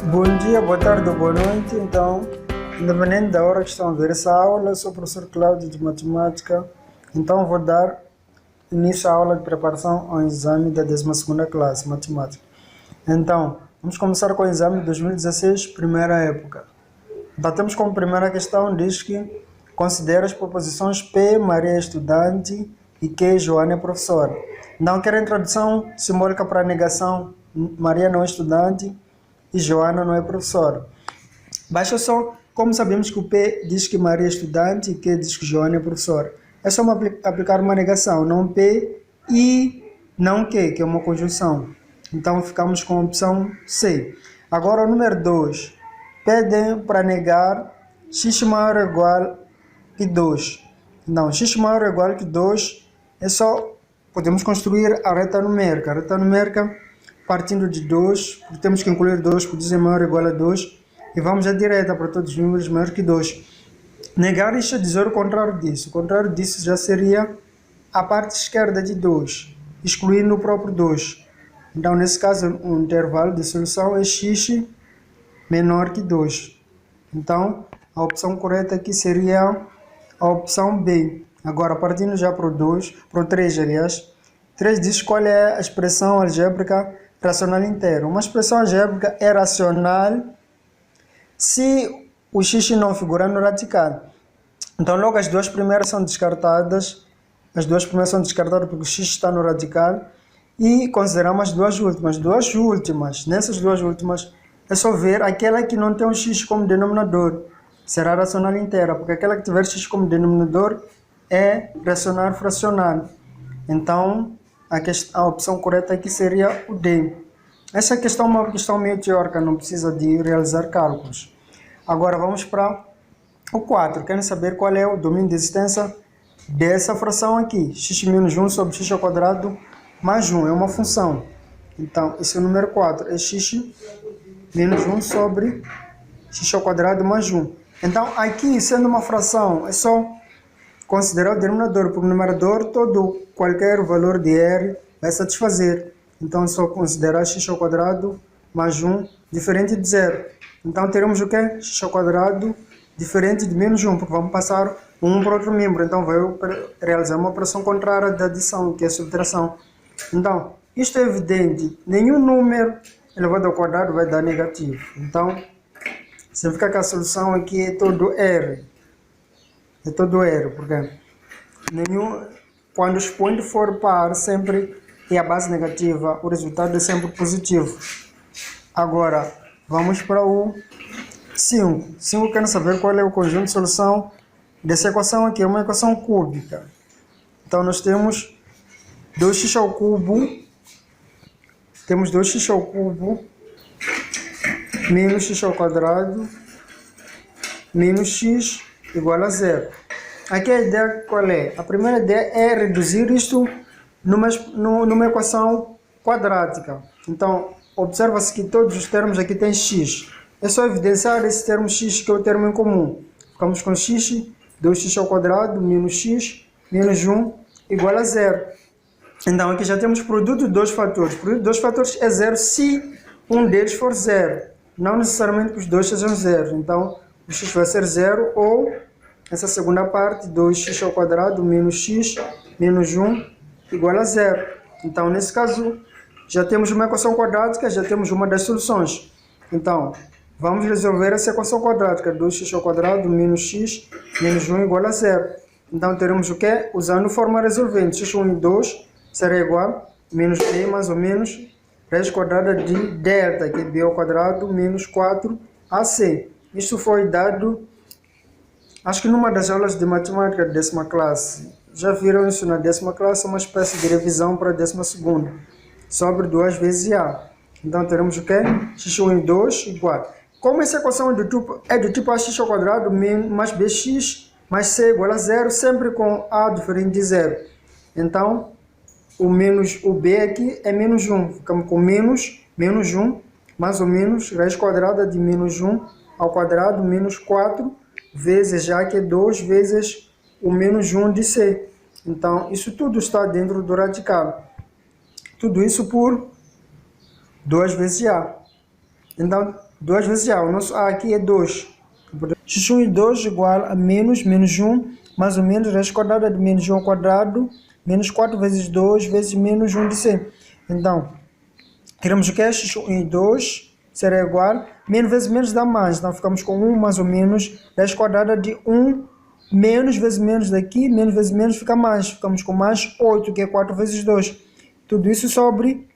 Bom dia, boa tarde ou boa noite. Então, independente da hora que estão a ver essa aula, eu sou o professor Cláudio de Matemática. Então, vou dar início à aula de preparação ao exame da 12ª classe, Matemática. Então, vamos começar com o exame de 2016, primeira época. Então, temos como primeira questão, diz que considera as proposições P, Maria é estudante, e Q, Joana é professora. Então, quero a introdução simbólica para a negação, Maria não é estudante, e Joana não é professora. Baixa só, como sabemos que o P diz que Maria é estudante e Q diz que Joana é professora. É só aplicar uma negação, não P e não Q, que é uma conjunção. Então ficamos com a opção C. Agora o número 2. Pedem para negar x maior ou igual que 2. Não, x maior ou igual que 2 é só, podemos construir a reta numérica. A reta numérica partindo de 2, porque temos que incluir 2, por dizer maior ou igual a 2, e vamos à direta para todos os números maior que 2. Negar isto é dizer o contrário disso. O contrário disso já seria a parte esquerda de 2, excluindo o próprio 2. Então, nesse caso, o intervalo de solução é x menor que 2. Então, a opção correta aqui seria a opção B. Agora, partindo já para o 2, para o 3, aliás. 3 diz qual é a expressão algébrica racional inteira. Uma expressão algébrica é racional se o x não figurar no radical. Então, logo as duas primeiras são descartadas. As duas primeiras são descartadas porque o x está no radical. E consideramos as duas últimas. Nessas duas últimas, é só ver aquela que não tem o x como denominador. Será racional inteira, porque aquela que tiver x como denominador é racional fracional. Então, a opção correta aqui seria o D. Essa questão é uma questão meio teórica, não precisa de realizar cálculos. Agora vamos para o 4. Querem saber qual é o domínio de existência dessa fração aqui? X menos 1 sobre x ao quadrado mais 1. É uma função. Então, esse é o número 4. É x menos 1 sobre x ao quadrado mais 1. Então, aqui, sendo uma fração, é só considerar o denominador, porque o numerador, qualquer valor de R vai satisfazer. Então, é só considerar x ao quadrado mais 1 diferente de 0. Então, teremos o quê? X ao quadrado diferente de menos 1, porque vamos passar um para outro membro. Então, vai realizar uma operação contrária da adição, que é a subtração. Então, isto é evidente. Nenhum número elevado ao quadrado vai dar negativo. Então, significa que a solução aqui é todo R. É todo R, porque quando o expoente for par, sempre é a base negativa, o resultado é sempre positivo. Agora, vamos para o 5. 5 quer saber qual é o conjunto de solução dessa equação aqui, é uma equação cúbica. Então, nós temos 2x ao cubo, menos x ao quadrado, menos x igual a 0. Aqui a ideia qual é? A primeira ideia é reduzir isto numa equação quadrática. Então, observa-se que todos os termos aqui têm x. É só evidenciar esse termo x, que é o termo em comum. Ficamos com x, 2x ao quadrado, menos x, menos 1, igual a 0. Então, aqui já temos produto de dois fatores. O produto de dois fatores é 0 se um deles for 0. Não necessariamente que os dois sejam 0. Então, o x vai ser 0 ou essa segunda parte, 2x ao quadrado menos x menos 1 igual a 0. Então, nesse caso, já temos uma equação quadrática, já temos uma das soluções. Então, vamos resolver essa equação quadrática, 2x ao quadrado menos x menos 1 igual a 0. Então, teremos o quê? Usando forma resolvente, x1 e 2 será igual a menos b mais ou menos raiz quadrada de delta, que é b ao quadrado menos 4ac. Isso foi dado, acho que numa das aulas de matemática da 10ª classe. Já viram isso na 10ª classe, uma espécie de revisão para a 12ª, sobre 2 vezes A. Então, teremos o quê? x1 e 2 igual. Como essa equação é do tipo ax ao quadrado mais bx mais c igual a 0, sempre com a diferente de 0. Então, o b aqui é menos 1. Ficamos com menos 1, mais ou menos, raiz quadrada de menos 1 ao quadrado menos 4 vezes, já que é 2 vezes o menos 1 de c. Então, isso tudo está dentro do radical. Tudo isso por 2 vezes A. Então, 2 vezes A. O nosso A aqui é 2. x1 e 2 igual a menos 1, mais ou menos, raiz quadrada de menos 1 ao quadrado, menos 4 vezes 2 vezes menos 1 de C. Então, queremos o que? x1 e 2 será igual, menos vezes menos dá mais, então ficamos com 1 mais ou menos, raiz quadrada de 1, menos vezes menos daqui, menos vezes menos fica mais, ficamos com mais 8, que é 4 vezes 2. Tudo isso sobre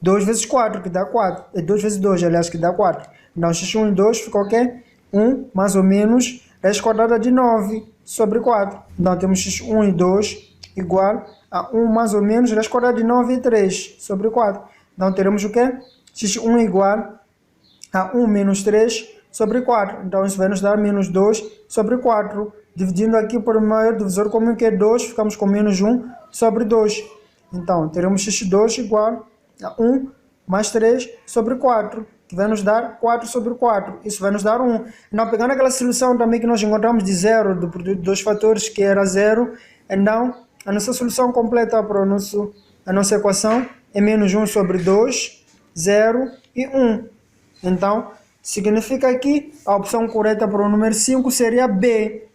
2 vezes 4, que dá 4. É 2 vezes 2, aliás, que dá 4. Então, x1 e 2 ficou o quê? 1 mais ou menos raiz quadrada de 9 sobre 4. Então, temos x1 e 2 igual a 1 mais ou menos raiz quadrada de 9 e 3 sobre 4. Então, teremos o quê? x1 igual a 1 menos 3 sobre 4. Então, isso vai nos dar menos 2 sobre 4. Dividindo aqui por maior divisor comum, que é 2, ficamos com menos 1 sobre 2. Então, teremos x2 igual a 1 mais 3 sobre 4, que vai nos dar 4 sobre 4. Isso vai nos dar 1. Então, pegando aquela solução também que nós encontramos de zero, do produto de dois fatores, que era 0, então, a nossa solução completa para a nossa equação é menos 1 sobre 2, 0 e 1. Então, significa que a opção correta para o número 5 seria B.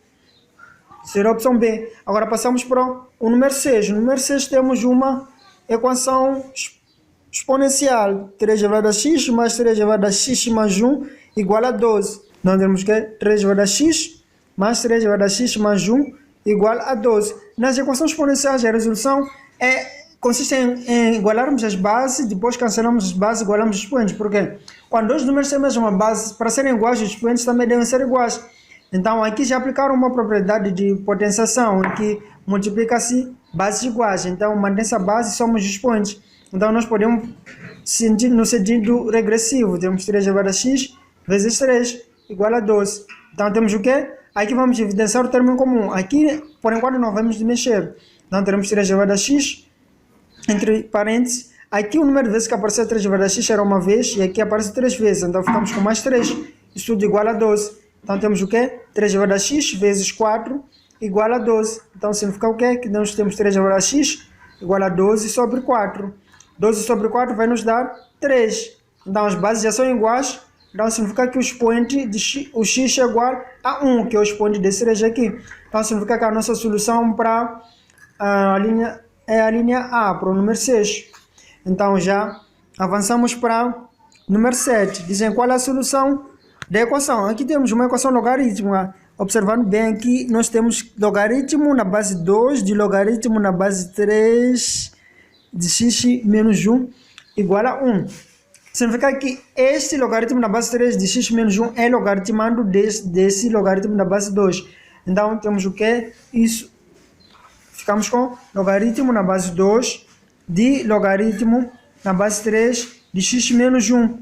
Seria a opção B. Agora passamos para o número 6. No número 6 temos uma equação exponencial. 3 elevado a x mais 3 elevado a x mais 1 igual a 12. Então temos que 3 elevado a x mais 3 elevado a x mais 1 igual a 12. Nas equações exponenciais a resolução consiste em igualarmos as bases, depois cancelamos as bases e igualamos os expoentes. Por quê? Quando dois números têm a mesma base, para serem iguais, os expoentes também devem ser iguais. Então, aqui já aplicaram uma propriedade de potenciação, em que multiplica-se bases iguais. Então, mantém-se a base e somos os expoentes. Então, nós podemos sentir no sentido regressivo. Temos 3 elevado a x vezes 3 igual a 12. Então, temos o quê? Aqui vamos evidenciar o termo em comum. Aqui, por enquanto, não vamos mexer. Então, teremos 3 elevado a x, entre parênteses. Aqui, o número de vezes que apareceu 3 elevado a x era uma vez, e aqui aparece 3 vezes. Então, ficamos com mais 3. Isso tudo igual a 12. Então, temos o quê? 3 elevado a x vezes 4 igual a 12. Então, significa o quê? Que nós temos 3 elevado a x igual a 12 sobre 4. 12 sobre 4 vai nos dar 3. Então, as bases já são iguais. Então, significa que o expoente de x, o x é igual a 1, que é o expoente desse 3 aqui. Então, significa que a nossa solução para a linha é a linha A, para o número 6. Então, já avançamos para o número 7. Dizem qual é a solução da equação. Aqui temos uma equação logarítmica. Observando bem aqui, nós temos logaritmo na base 2 de logaritmo na base 3 de x menos 1 igual a 1. Significa que este logaritmo na base 3 de x menos 1 é logaritmando desse logaritmo na base 2. Então, temos o que? Isso. Ficamos com logaritmo na base 2 de logaritmo na base 3 de x menos 1.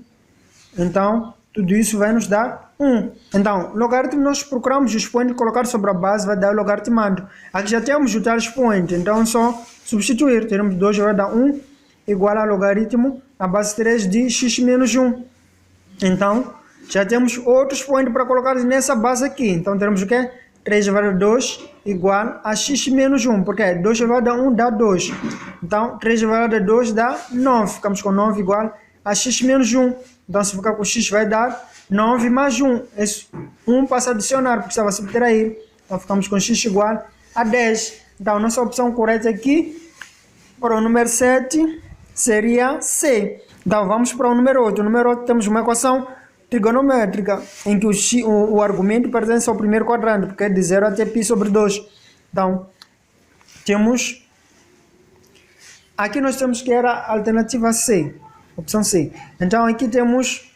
Então, tudo isso vai nos dar 1. Então, logaritmo nós procuramos o expoente, colocar sobre a base, vai dar o logaritmando. Aqui já temos o tal expoente, então é só substituir. Teremos 2 vai dar 1 igual a logaritmo na base 3 de x menos 1. Então, já temos outro expoente para colocar nessa base aqui. Então, teremos o quê? 3 elevado a 2 igual a x menos 1. Porque 2 elevado a 1 dá 2. Então, 3 elevado a 2 dá 9. Ficamos com 9 igual a x menos 1. Então, se ficar com x, vai dar 9 mais 1. Esse 1 passa a adicionar, porque estava a subtrair. Então, ficamos com x igual a 10. Então, nossa opção correta aqui, para o número 7, seria C. Então, vamos para o número 8. No número 8, temos uma equação trigonométrica, em que o argumento pertence ao primeiro quadrante, porque é de 0 até π sobre 2. Então, temos... Aqui nós temos que era a alternativa C. Opção C. Então, aqui temos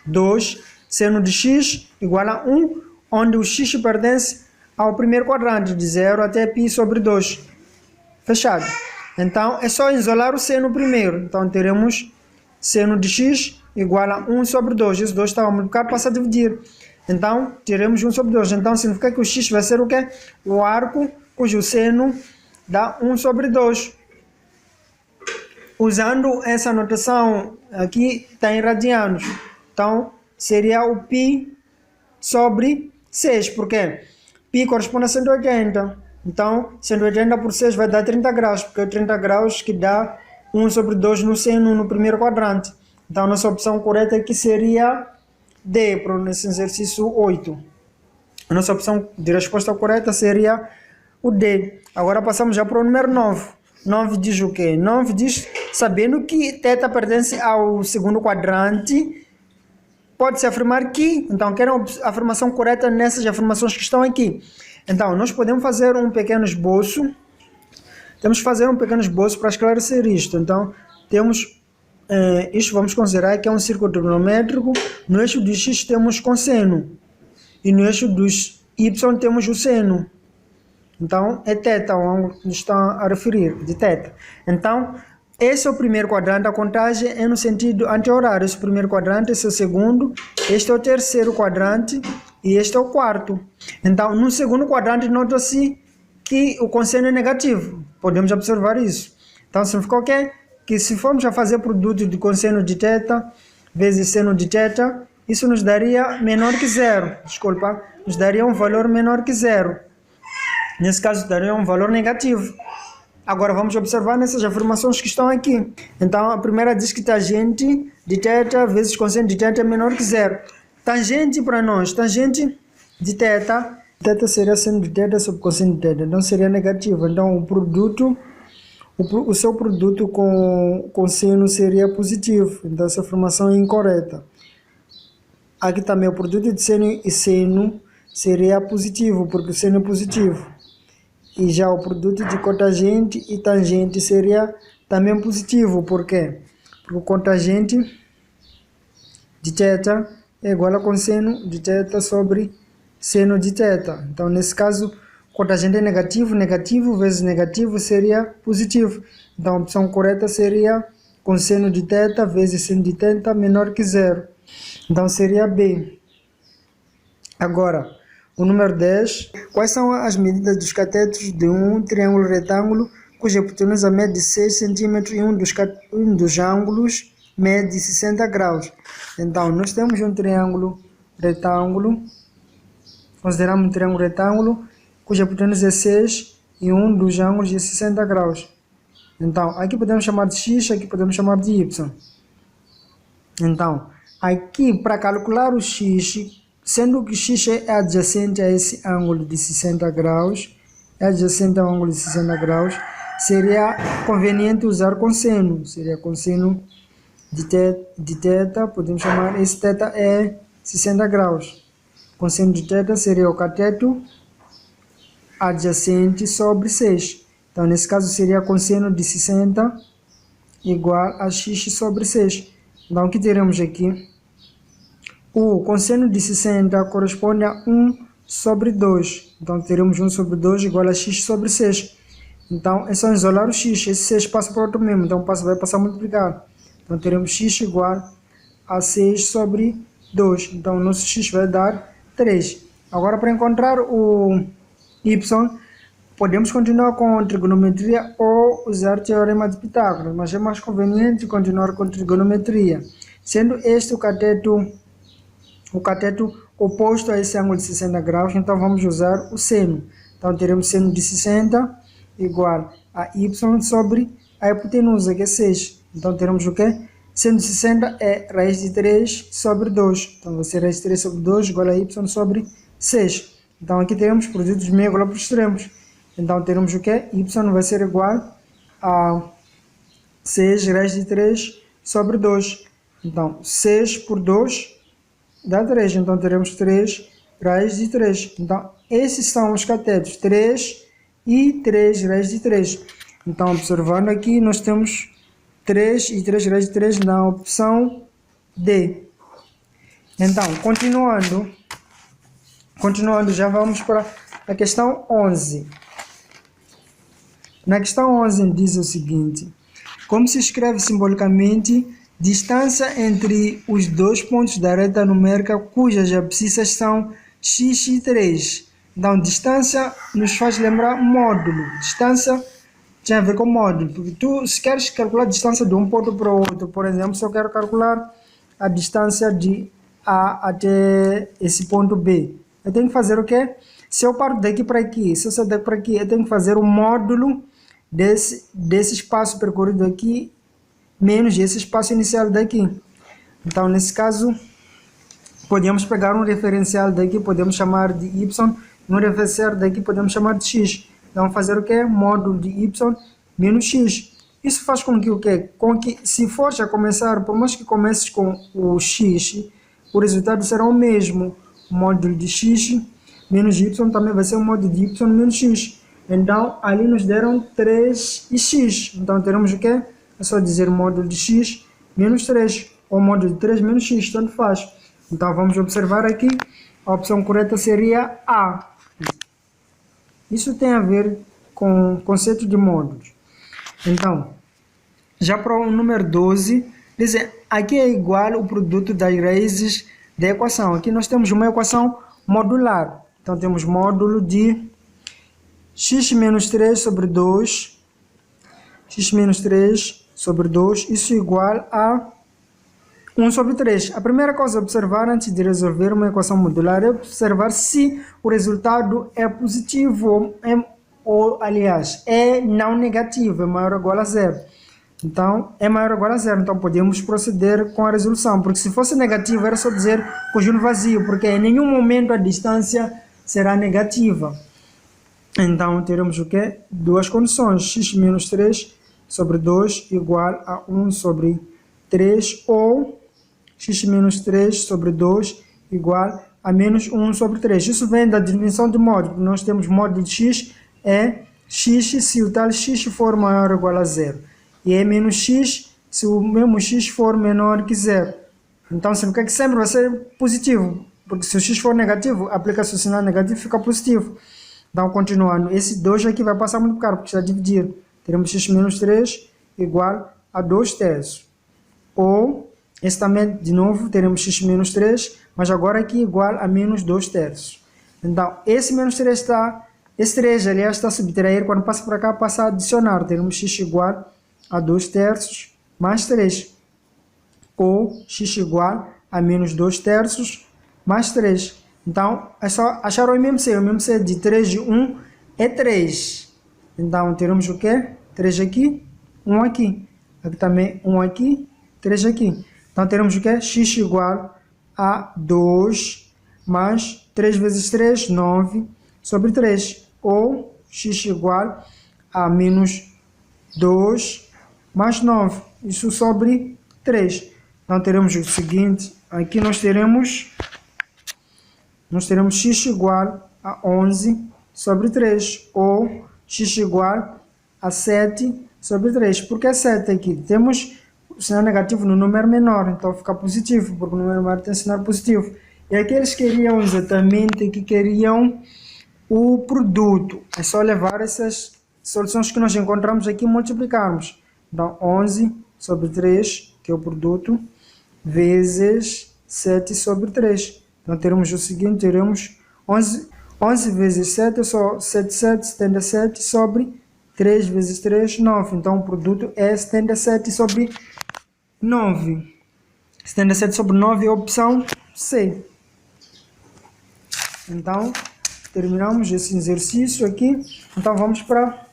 2 seno de x igual a 1, onde o x pertence ao primeiro quadrante, de 0 até π sobre 2. Fechado. Então, é só isolar o seno primeiro. Então, teremos seno de x igual a 1 sobre 2. Esse 2 está multiplicado, passa a dividir. Então, teremos 1 sobre 2. Então, significa que o x vai ser o quê? O arco cujo seno dá 1 sobre 2. Usando essa notação aqui, está em radianos. Então, seria o π sobre 6. Por quê? Π corresponde a 180. Então, 180 por 6 vai dar 30 graus. Porque é 30 graus que dá 1 sobre 2 no seno no primeiro quadrante. Então, a nossa opção correta aqui seria D, para esse exercício 8. A nossa opção de resposta correta seria o D. Agora passamos já para o número 9. 9 diz o quê? 9 diz, sabendo que θ pertence ao segundo quadrante, pode-se afirmar que, então, querem a afirmação correta nessas afirmações que estão aqui. Então, nós podemos fazer um pequeno esboço. Temos que fazer um pequeno esboço para esclarecer isto. Então, temos, isto vamos considerar que é um círculo trigonométrico. No eixo de x temos cosseno. E no eixo dos y temos o seno. Então, é θ, o ângulo que nos está a referir, de θ. Então, esse é o primeiro quadrante, a contagem é no sentido anti-horário. Esse é o primeiro quadrante, esse é o segundo, este é o terceiro quadrante e este é o quarto. Então, no segundo quadrante, nota-se que o cosseno é negativo. Podemos observar isso. Então, significa o quê? Que se formos a fazer produto de cosseno de θ vezes seno de θ, isso nos daria menor que zero. Desculpa, nos daria um valor menor que zero. Nesse caso, daria um valor negativo. Agora, vamos observar nessas afirmações que estão aqui. Então, a primeira diz que tangente de θ vezes cosseno de θ é menor que zero. Tangente para nós, tangente de θ, θ seria seno de θ sobre cosseno de θ, então seria negativo. Então, o produto, o seu produto com seno seria positivo. Então, essa afirmação é incorreta. Aqui também o produto de seno e seno seria positivo, porque o seno é positivo. E já o produto de cotangente e tangente seria também positivo. Por quê? Porque o cotangente de θ é igual a cosseno de θ sobre seno de θ. Então, nesse caso, cotangente é negativo, negativo vezes negativo seria positivo. Então, a opção correta seria cosseno de θ vezes seno de θ menor que zero. Então, seria B. Agora, o número 10. Quais são as medidas dos catetos de um triângulo retângulo cuja hipotenusa mede 6 cm e um dos ângulos mede 60 graus? Então, nós temos um triângulo retângulo, consideramos um triângulo retângulo cuja hipotenusa é 6 e um dos ângulos é 60 graus. Então, aqui podemos chamar de x, aqui podemos chamar de y. Então, aqui para calcular o x, sendo que x é adjacente a esse ângulo de 60 graus, seria conveniente usar cosseno. Seria cosseno de θ, podemos chamar, esse θ é 60 graus. Cosseno de θ seria o cateto adjacente sobre 6. Então, nesse caso, seria cosseno de 60 igual a x sobre 6. Então, o que teremos aqui? O cosseno de 60 corresponde a 1 sobre 2. Então, teremos 1 sobre 2 igual a x sobre 6. Então, é só isolar o x. Esse 6 passa para outro mesmo. Então, vai passar a multiplicar. Então, teremos x igual a 6 sobre 2. Então, o nosso x vai dar 3. Agora, para encontrar o y, podemos continuar com trigonometria ou usar teorema de Pitágoras. Mas é mais conveniente continuar com trigonometria. Sendo este o cateto oposto a esse ângulo de 60 graus, então vamos usar o seno. Então teremos seno de 60 igual a y sobre a hipotenusa, que é 6. Então teremos o quê? Seno de 60 é raiz de 3 sobre 2. Então vai ser raiz de 3 sobre 2 igual a y sobre 6. Então aqui teremos produtos meio igual para os extremos. Então teremos o quê? Y vai ser igual a 6 raiz de 3 sobre 2. Então 6 por 2 dá 3, então teremos 3 raiz de 3. Então, esses são os catetos, 3 e 3 raiz de 3. Então, observando aqui, nós temos 3 e 3 raiz de 3 na opção D. Então, continuando, já vamos para a questão 11. Na questão 11 diz o seguinte: como se escreve simbolicamente distância entre os dois pontos da reta numérica cujas abscissas são x e 3. Então, distância nos faz lembrar módulo. Distância tem a ver com módulo. Porque se queres calcular a distância de um ponto para o outro, por exemplo, se eu quero calcular a distância de A até esse ponto B, eu tenho que fazer o quê? Se eu paro daqui para aqui, se eu sair daqui para aqui, eu tenho que fazer o módulo desse espaço percorrido aqui menos esse espaço inicial daqui. Então, nesse caso, podemos pegar um referencial daqui, podemos chamar de y, no referencial daqui podemos chamar de x. Então, fazer o quê? Módulo de y menos x. Isso faz com que o quê? Com que, se for já começar, por mais que comeces com o x, o resultado será o mesmo. O módulo de x menos y também vai ser o módulo de y menos x. Então, ali nos deram 3 e x. Então, teremos o quê? É só dizer módulo de x menos 3, ou módulo de 3 menos x, tanto faz. Então, vamos observar aqui, a opção correta seria A. Isso tem a ver com o conceito de módulos. Então, já para o número 12, diz, aqui é igual o produto das raízes da equação. Aqui nós temos uma equação modular. Então, temos módulo de x menos 3 sobre 2, x menos 3 sobre 2, isso igual a 1 sobre 3. A primeira coisa a observar antes de resolver uma equação modular é observar se o resultado é positivo ou aliás, é não negativo, é maior ou igual a zero. Então, é maior ou igual a zero. Então, podemos proceder com a resolução. Porque se fosse negativo, era só dizer conjunto vazio, porque em nenhum momento a distância será negativa. Então, teremos o quê? Duas condições. X menos 3 sobre 2 igual a 1 sobre 3, ou x menos 3 sobre 2 igual a menos 1 sobre 3. Isso vem da definição de módulo. Nós temos módulo de x é x se o tal x for maior ou igual a zero. E é menos x se o mesmo x for menor que zero. Então, significa que sempre vai ser positivo. Porque se o x for negativo, aplica-se o sinal negativo e fica positivo. Então, continuando, esse 2 aqui vai passar a multiplicar, porque está dividido. Teremos x menos 3 igual a 2 terços. Ou, esse também, de novo, teremos x menos 3, mas agora aqui igual a menos 2 terços. Então, esse menos 3 está, esse 3, aliás, está a subtrair, quando passa para cá, passa a adicionar. Teremos x igual a 2 terços mais 3. Ou, x igual a menos 2 terços mais 3. Então, é só achar o MMC. O MMC de 3 de 1 é 3. Então, teremos o quê? 3 aqui, 1 aqui. Aqui também 1 aqui, 3 aqui. Então, teremos o quê? X igual a 2 mais 3 vezes 3, 9 sobre 3. Ou x igual a menos 2 mais 9. Isso sobre 3. Então, teremos o seguinte. Aqui nós teremos x igual a 11 sobre 3, ou x igual a 7 sobre 3. Por que 7 aqui? Temos o sinal negativo no número menor, então fica positivo, porque o número menor tem sinal positivo. E aqui eles queriam exatamente que queriam o produto. É só levar essas soluções que nós encontramos aqui e multiplicarmos. Então, 11 sobre 3, que é o produto, vezes 7 sobre 3. Então, teremos o seguinte, teremos 11 vezes 7, é só 77 sobre 3 vezes 3, 9. Então, o produto é 77 sobre 9. 77 sobre 9 é a opção C. Então, terminamos esse exercício aqui. Então, vamos para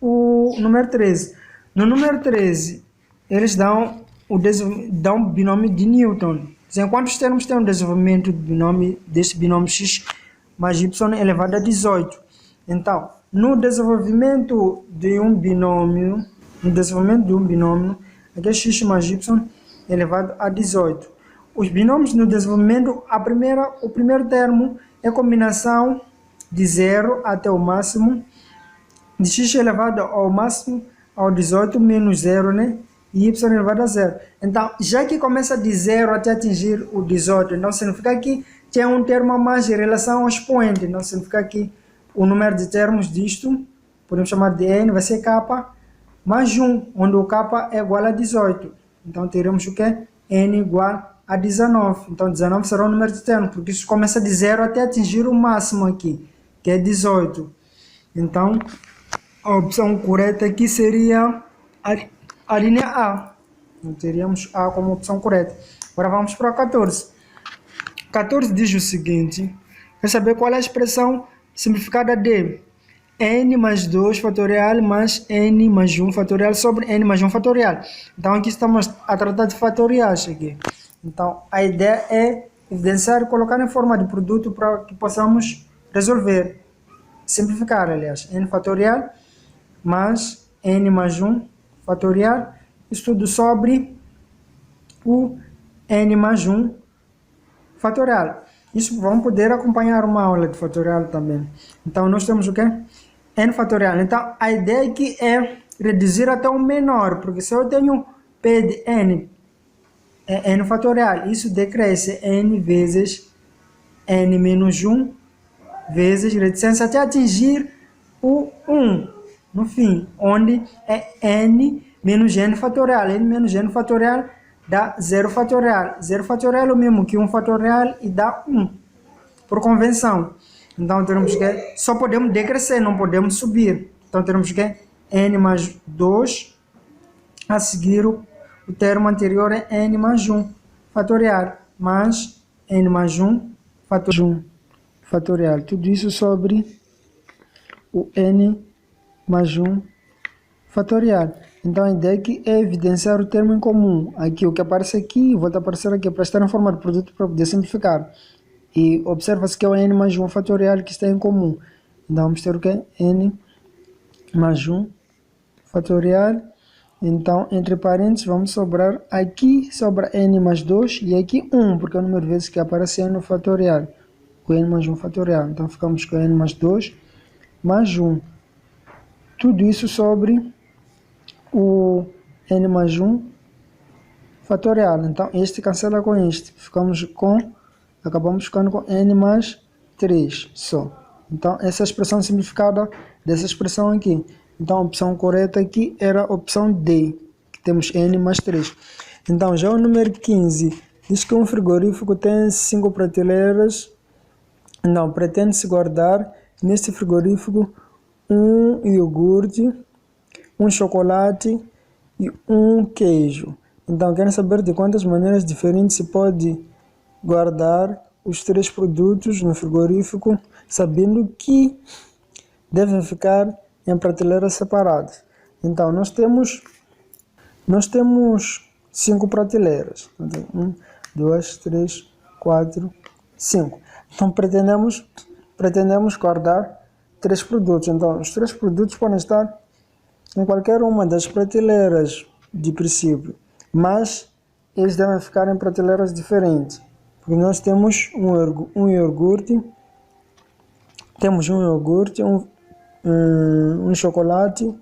o número 13. No número 13, eles dão o binômio de Newton. Em quantos termos tem o desenvolvimento deste binômio x mais y elevado a 18? Então, no desenvolvimento de um binômio, aqui é x mais y elevado a 18. Os binômios no desenvolvimento, o primeiro termo é a combinação de 0 até o máximo, de x elevado ao máximo ao 18 menos 0, né? E y elevado a 0. Então, já que começa de 0 até atingir o 18, então significa que tem um termo a mais em relação ao expoente. Então, significa que o número de termos disto, podemos chamar de n, vai ser k mais 1, onde o k é igual a 18. Então, teremos o que? N igual a 19. Então, 19 será o número de termos, porque isso começa de 0 até atingir o máximo aqui, que é 18. Então, a opção correta aqui seria a linha A. Então, teríamos A como opção correta. Agora vamos para o 14. 14 diz o seguinte: quer saber qual é a expressão simplificada de n mais 2 fatorial mais n mais 1 fatorial sobre n mais 1 fatorial. Então aqui estamos a tratar de fatoriais aqui. Então a ideia é evidenciar e colocar em forma de produto para que possamos resolver, simplificar, aliás, n fatorial mais n mais 1 fatorial, isso tudo sobre o n mais 1 fatorial. Isso vamos poder acompanhar uma aula de fatorial também. Então nós temos o quê? N fatorial. Então a ideia aqui é reduzir até o menor, porque se eu tenho P de n, é n fatorial, isso decresce n vezes n menos 1 vezes reticência até atingir o 1 no fim, onde é n menos n fatorial. N menos n fatorial dá 0 fatorial. 0 fatorial é o mesmo que 1 fatorial e dá 1, por convenção. Então teremos que só podemos decrescer, não podemos subir. Então teremos que n mais 2, a seguir o termo anterior é n mais 1 fatorial, mais n mais 1 fatorial. Tudo isso sobre o n mais 1 fatorial. Então a ideia aqui é evidenciar o termo em comum. Aqui o que aparece aqui, volta a aparecer aqui para estar em forma de produto para poder simplificar. E observa-se que é o n mais 1 fatorial que está em comum. Então vamos ter o que? N mais 1 fatorial. Então entre parênteses vamos sobrar, aqui sobra n mais 2 e aqui 1, porque é o número de vezes que aparece n fatorial. O n mais 1 fatorial. Então ficamos com n mais 2 mais 1. Tudo isso sobre o n mais 1 fatorial. Então este cancela com este. Acabamos ficando com n mais 3 só. Então essa é a expressão simplificada dessa expressão aqui. Então a opção correta aqui era a opção D, que temos n mais 3. Então já o número 15 diz que um frigorífico tem 5 prateleiras. Então pretende-se guardar neste frigorífico um iogurte, um chocolate e um queijo. Então querem saber de quantas maneiras diferentes se pode guardar os 3 produtos no frigorífico, sabendo que devem ficar em prateleiras separadas. Então nós temos 5 prateleiras. 1, 2, 3, 4, 5. Então pretendemos guardar 3 produtos. Então os 3 produtos podem estar em qualquer uma das prateleiras de princípio, mas eles devem ficar em prateleiras diferentes. Porque nós temos um iogurte, um chocolate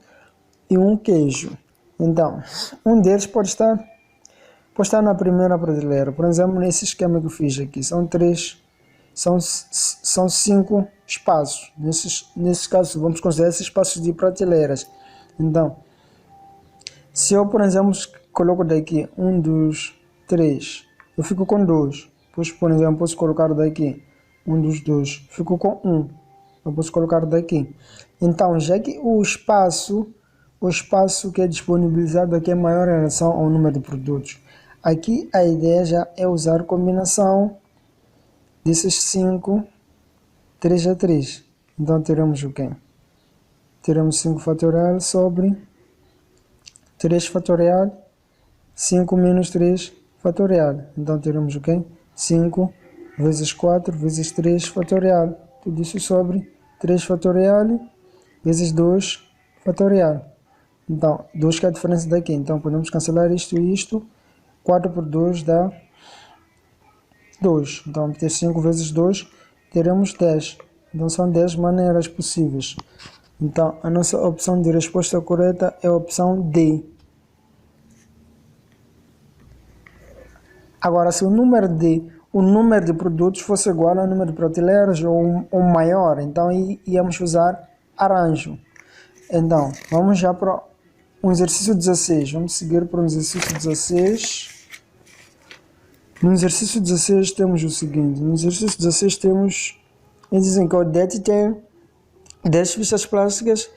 e um queijo. Então, um deles pode estar na primeira prateleira. Por exemplo, nesse esquema que eu fiz aqui, são 5 espaços. Nesse caso, vamos considerar esses espaços de prateleiras. Então, se eu, por exemplo, coloco daqui 1 dos 3, eu fico com 2. Depois, por exemplo, posso colocar daqui 1 dos 2, fico com 1. Eu posso colocar daqui. Então, já que o espaço que é disponibilizado aqui é maior em relação ao número de produtos, aqui a ideia já é usar combinação desses 5, 3 a 3. Então teremos o quê? Teremos 5 fatorial sobre 3 fatorial, 5 menos 3 fatorial. Então teremos o quê? 5 vezes 4 vezes 3 fatorial. Tudo isso sobre 3 fatorial vezes 2 fatorial. Então, 2 que é a diferença daqui. Então podemos cancelar isto e isto. 4 por 2 dá 2. Então vamos ter 5 vezes 2, teremos 10. Então são 10 maneiras possíveis. Então a nossa opção de resposta correta é a opção D. Agora, se o número de produtos fosse igual ao número de prateleiras ou maior, então íamos usar arranjo. Então, vamos já para o exercício 16. Vamos seguir para o exercício 16. No exercício 16 temos o seguinte. No exercício 16 eles dizem que o DET tem 10 fichas plásticas,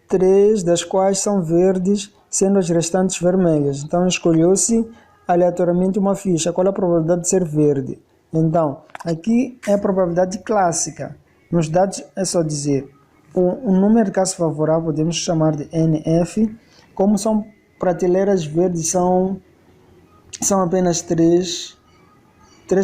3 das quais são verdes, sendo as restantes vermelhas. Então escolheu-se aleatoriamente uma ficha. Qual é a probabilidade de ser verde? Então, aqui é a probabilidade clássica. Nos dados é só dizer o número de casos favoráveis podemos chamar de NF. Como são prateleiras verdes, são apenas três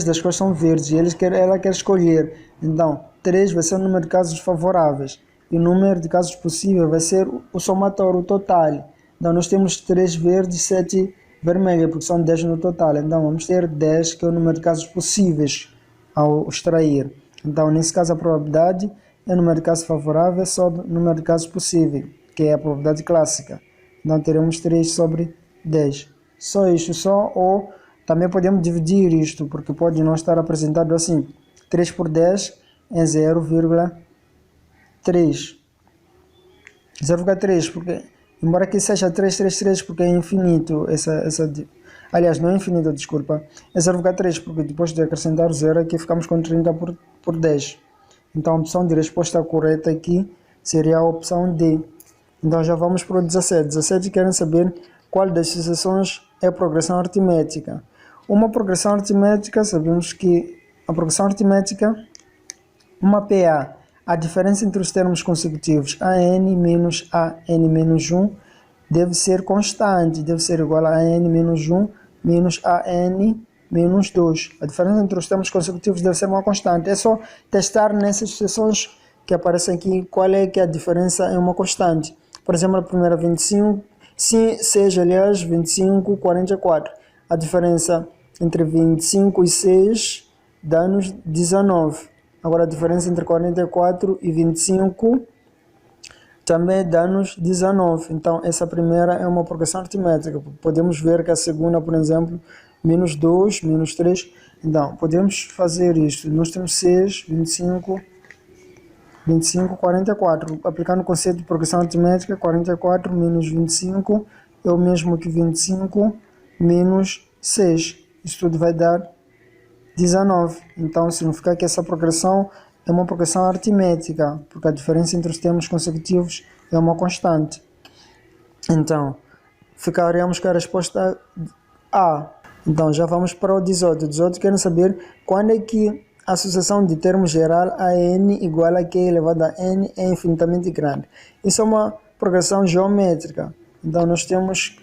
das quais são verdes e ela quer escolher. Então, 3 vai ser o número de casos favoráveis e o número de casos possíveis vai ser o somatório, o total. Então, nós temos 3 verdes e 7 vermelhas, porque são 10 no total. Então, vamos ter 10, que é o número de casos possíveis ao extrair. Então, nesse caso, a probabilidade é o número de casos favoráveis sobre o número de casos possíveis, que é a probabilidade clássica. Então, teremos 3 sobre 10. Só isto, ou também podemos dividir isto, porque pode não estar apresentado assim. 3 por 10 é 0,3. 0,3, porque, embora aqui seja 3, porque é infinito, aliás, não é infinito, desculpa, é 0,3, porque depois de acrescentar o 0 aqui ficamos com 30 por 10. Então a opção de resposta correta aqui seria a opção D. Então já vamos para o 17. 17 querem saber qual das sucessões é a progressão aritmética. Uma progressão aritmética, sabemos que a progressão aritmética, uma PA, a diferença entre os termos consecutivos AN menos AN menos 1 deve ser constante, deve ser igual a AN menos 1 menos AN menos 2. A diferença entre os termos consecutivos deve ser uma constante. É só testar nessas sucessões que aparecem aqui qual é que a diferença é uma constante. Por exemplo, a primeira 25, seja aliás 25, 44. A diferença entre 25 e 6 dá-nos 19. Agora a diferença entre 44 e 25 também dá-nos 19. Então essa primeira é uma progressão aritmética. Podemos ver que a segunda, por exemplo, menos 2, menos 3. Então podemos fazer isto. Nós temos 6, 25, 44. Aplicando o conceito de progressão aritmética, 44 menos 25 é o mesmo que 25 menos 6. Isso tudo vai dar 19. Então significa que essa progressão é uma progressão aritmética, porque a diferença entre os termos consecutivos é uma constante. Então ficaríamos com a resposta A. Então já vamos para o 18. O 18 querem saber quando é que a sucessão de termos geral a n igual a q elevado a n é infinitamente grande. Isso é uma progressão geométrica. Então nós temos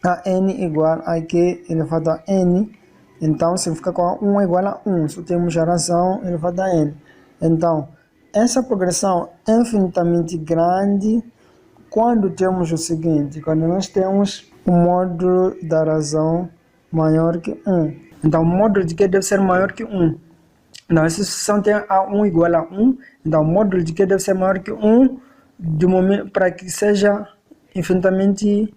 a n igual a q elevado a n. Então significa que 1 é igual a 1. Só temos a razão elevada a n. Então essa progressão é infinitamente grande quando temos o seguinte, quando nós temos o módulo da razão maior que 1. Então o módulo de q deve ser maior que 1. Então essa sucessão tem a1 igual a 1. Então o módulo de q deve ser maior que 1 para que seja infinitamente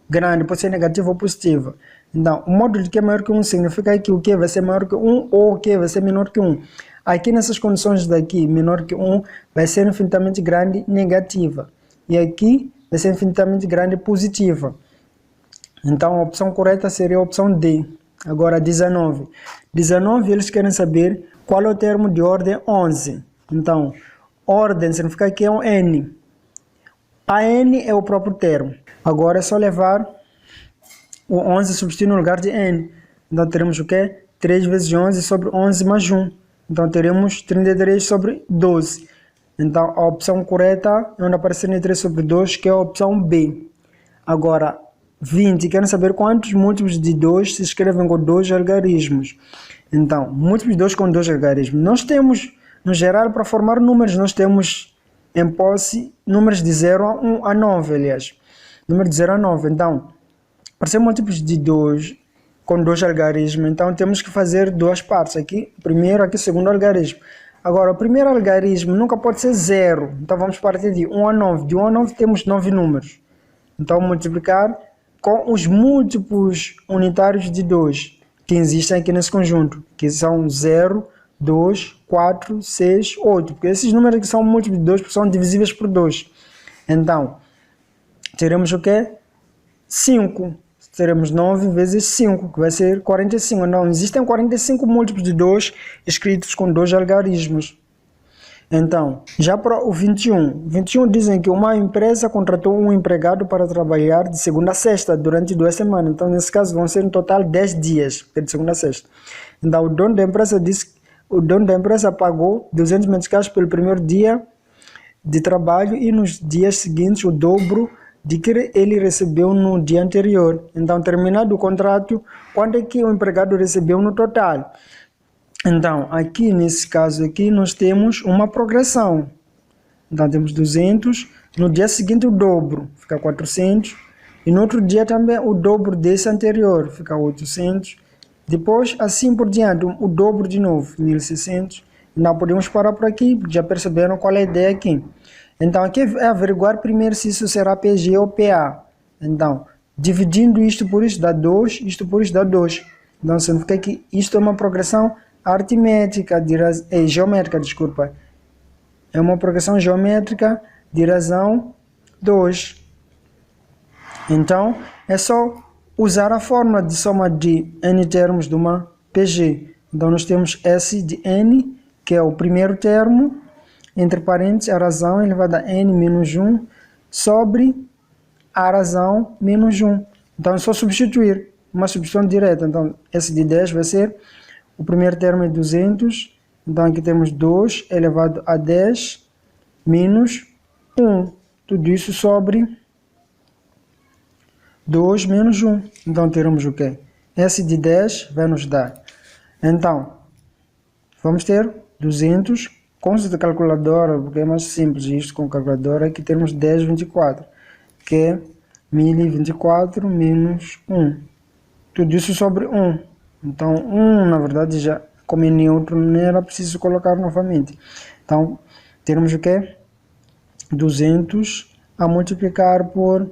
grande, pode ser negativo ou positivo. Então o módulo de q maior que 1 significa que o q vai ser maior que 1 ou o q vai ser menor que 1. Aqui nessas condições daqui, menor que 1 vai ser infinitamente grande negativa. E aqui vai ser infinitamente grande positiva. Então a opção correta seria a opção D. Agora 19. 19 eles querem saber qual é o termo de ordem 11. Então, ordem significa que é um n. A n é o próprio termo. Agora é só levar o 11 e substituir no lugar de n. Então teremos o quê? 3 vezes 11 sobre 11 mais 1. Então teremos 33 sobre 12. Então a opção correta é onde aparece 3 sobre 2, que é a opção B. Agora 20, querem saber quantos múltiplos de 2 se escrevem com 2 algarismos. Então, múltiplos de 2 com 2 algarismos. Nós temos, no geral, para formar números, nós temos em posse números de 0 a 1 a 9, aliás. Número de 0 a 9. Então, para ser múltiplos de 2 com 2 algarismos, então temos que fazer duas partes. Aqui, primeiro, aqui, segundo algarismo. Agora, o primeiro algarismo nunca pode ser 0. Então, vamos partir de 1 a 9. De 1 a 9 temos 9 números. Então, multiplicar com os múltiplos unitários de 2 que existem aqui nesse conjunto, que são 0, 2, 4, 6, 8, porque esses números aqui são múltiplos de 2 porque são divisíveis por 2. Então, teremos o que? 5. Teremos 9 vezes 5, que vai ser 45. Não, existem 45 múltiplos de 2 escritos com 2 algarismos. Então, já para o 21. 21 dizem que uma empresa contratou um empregado para trabalhar de segunda a sexta durante 2 semanas. Então, nesse caso, vão ser em total 10 dias, que é de segunda a sexta. Então, o dono da empresa disse o dono da empresa pagou 200 meticais pelo primeiro dia de trabalho e nos dias seguintes o dobro de que ele recebeu no dia anterior. Então, terminado o contrato, quanto é que o empregado recebeu no total? Então, aqui nesse caso aqui, nós temos uma progressão. Então, temos 200, no dia seguinte o dobro, fica 400, e no outro dia também o dobro desse anterior, fica 800. Depois, assim por diante, o dobro de novo, 1600. Não podemos parar por aqui, porque já perceberam qual é a ideia aqui. Então, aqui é averiguar primeiro se isso será PG ou PA. Então, dividindo isto por isto dá 2, isto por isto dá 2. Então, significa que isto é uma progressão aritmética, geométrica, desculpa. É uma progressão geométrica de razão 2. Então, é só usar a fórmula de soma de n termos de uma PG. Então, nós temos S de n, que é o primeiro termo, entre parênteses, a razão elevada a n menos 1 sobre a razão menos 1. Então, é só substituir, uma substituição direta. Então, S de 10 vai ser, o primeiro termo é 200, então aqui temos 2 elevado a 10 menos 1. Tudo isso sobre 2 menos 1. Então, teremos o quê? S de 10 vai nos dar. Então, vamos ter 200 com a calculadora, porque é mais simples isto com calculadora, aqui temos 1024, que é 1024 menos 1. Tudo isso sobre 1. Então, 1, na verdade, já como é neutro, não era preciso colocar novamente. Então, teremos o quê? 200 a multiplicar por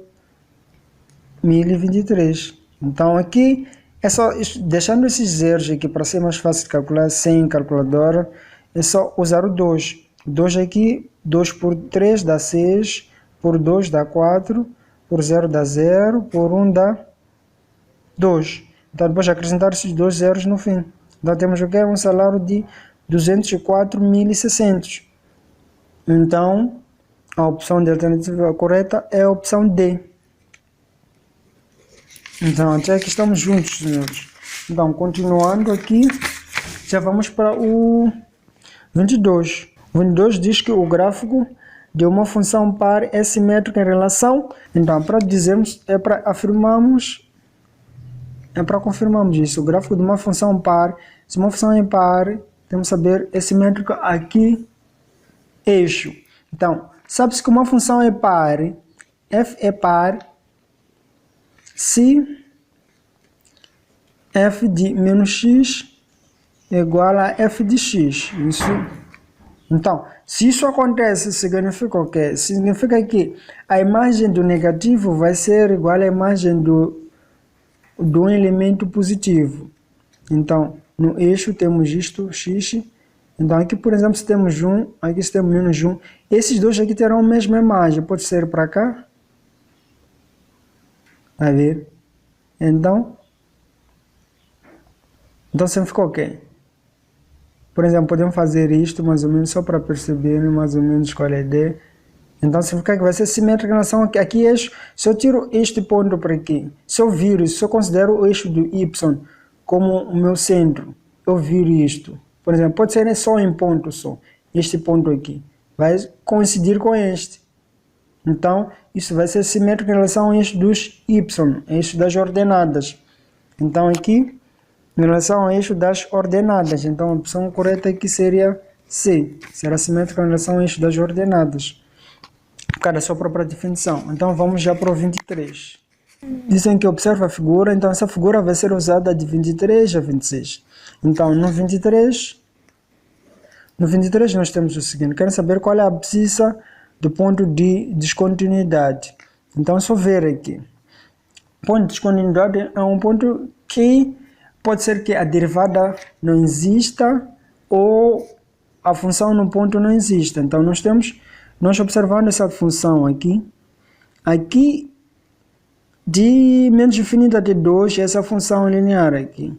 1023. Então, aqui, é só deixando esses zeros aqui para ser mais fácil de calcular sem calculadora, é só usar o 2. 2 aqui, 2 por 3 dá 6, por 2 dá 4, por 0 dá 0, por 1 dá 2. Então, depois acrescentar esses dois zeros no fim. Então, temos o que? Um salário de 204.600. Então, a opção de alternativa correta é a opção D. Então, até aqui estamos juntos, senhores. Então, continuando aqui, já vamos para o 22. O 22 diz que o gráfico de uma função par é simétrico em relação. Então, para dizermos, é para afirmarmos, é para confirmarmos isso. O gráfico de uma função par, se uma função é par, temos que saber, é simétrico aqui, eixo. Então, sabe-se que uma função é par, f é par, se f de menos x é igual a f de x. Isso. Então, se isso acontece, significa o quê? Significa que a imagem do negativo vai ser igual à imagem do elemento positivo. Então, no eixo temos isto, x. Então, aqui, por exemplo, se temos 1, aqui se temos menos 1, esses dois aqui terão a mesma imagem. Pode ser para cá. A ver? Então significa o quê? Por exemplo, podemos fazer isto mais ou menos só para perceber mais ou menos qual é a ideia. Então significa que vai ser simétrico em relação aqui. Aqui eixo, se eu tiro este ponto para aqui, se eu viro, se eu considero o eixo do y como o meu centro, eu viro isto. Por exemplo, pode ser só em ponto só. Este ponto aqui vai coincidir com este. Então, isso vai ser simétrico em relação ao eixo dos y, eixo das ordenadas. Então, aqui, em relação ao eixo das ordenadas. Então, a opção correta aqui seria C. Será simétrico em relação ao eixo das ordenadas. Por causa da sua própria definição. Então, vamos já para o 23. Dizem que observa a figura. Então, essa figura vai ser usada de 23 a 26. Então, no 23 nós temos o seguinte. Quero saber qual é a abscissa do ponto de descontinuidade. Então, é só ver aqui. Ponto de descontinuidade é um ponto que pode ser que a derivada não exista ou a função no ponto não exista. Então, nós observando essa função aqui de menos infinito até 2, essa função linear aqui.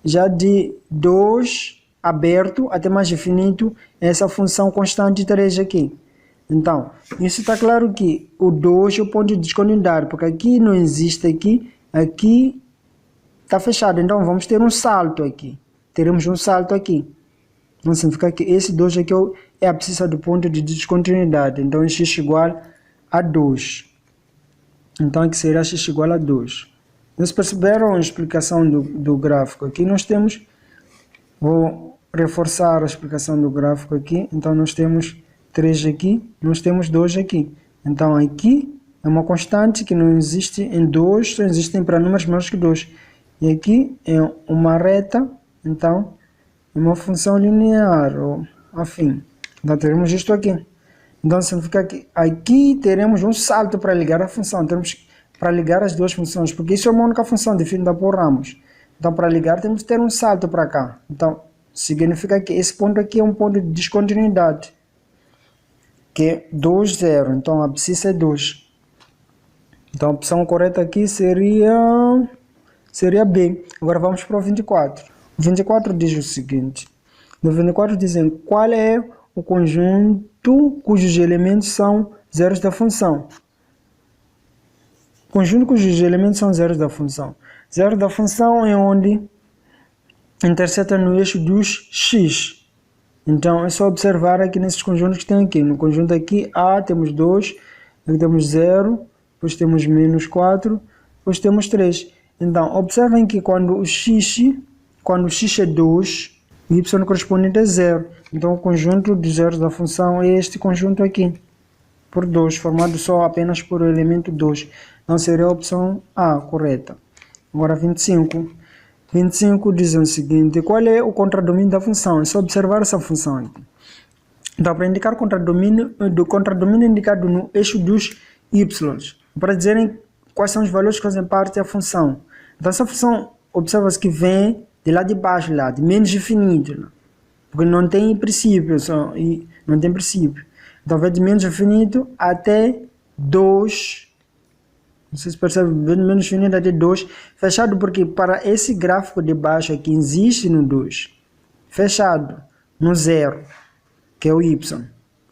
Já de 2 aberto até mais infinito, essa função constante 3 aqui. Então, isso está claro que o 2 é o ponto de descontinuidade, porque aqui não existe aqui está fechado. Então, vamos ter um salto aqui. Teremos um salto aqui. Então significa que esse 2 aqui é a abscissa do ponto de descontinuidade. Então x igual a 2. Então aqui será x igual a 2. Vocês perceberam a explicação do gráfico? Aqui nós temos, vou reforçar a explicação do gráfico aqui. Então nós temos 3 aqui, nós temos 2 aqui. Então aqui é uma constante que não existe em 2, só existem para números maiores que 2. E aqui é uma reta, então é uma função linear, ou afim. Então teremos isto aqui. Então significa que aqui teremos um salto para ligar a função. Temos para ligar as duas funções, porque isso é uma única função definida por ramos. Então para ligar temos que ter um salto para cá. Então significa que esse ponto aqui é um ponto de descontinuidade, que é 2, 0. Então a abscissa é 2. Então a opção correta aqui seria B. Agora vamos para o 24. O 24 diz o seguinte. No 24 dizem qual é o conjunto cujos elementos são zeros da função. Conjunto cujos elementos são zeros da função. Zero da função é onde interseta no eixo dos x. Então é só observar aqui nesses conjuntos que tem aqui. No conjunto aqui A temos 2, aqui temos 0, depois temos menos 4, depois temos 3. Então observem que quando o x é 2, o y correspondente é 0. Então o conjunto de zeros da função é este conjunto aqui, por 2, formado só apenas por o elemento 2. Então seria a opção A correta. Agora 25. 25 diz o seguinte, qual é o contradomínio da função? É só observar essa função aqui. Então para indicar o contradomínio indicado no eixo dos y, para dizerem quais são os valores que fazem parte da função. Então essa função, observa-se que vem de lá de baixo, lá, de menos infinito, porque não tem princípio, não tem princípio. Então vem de menos infinito até 2, vocês percebem, vem de menos infinito até 2, fechado, porque para esse gráfico de baixo aqui existe no 2, fechado no 0, que é o y,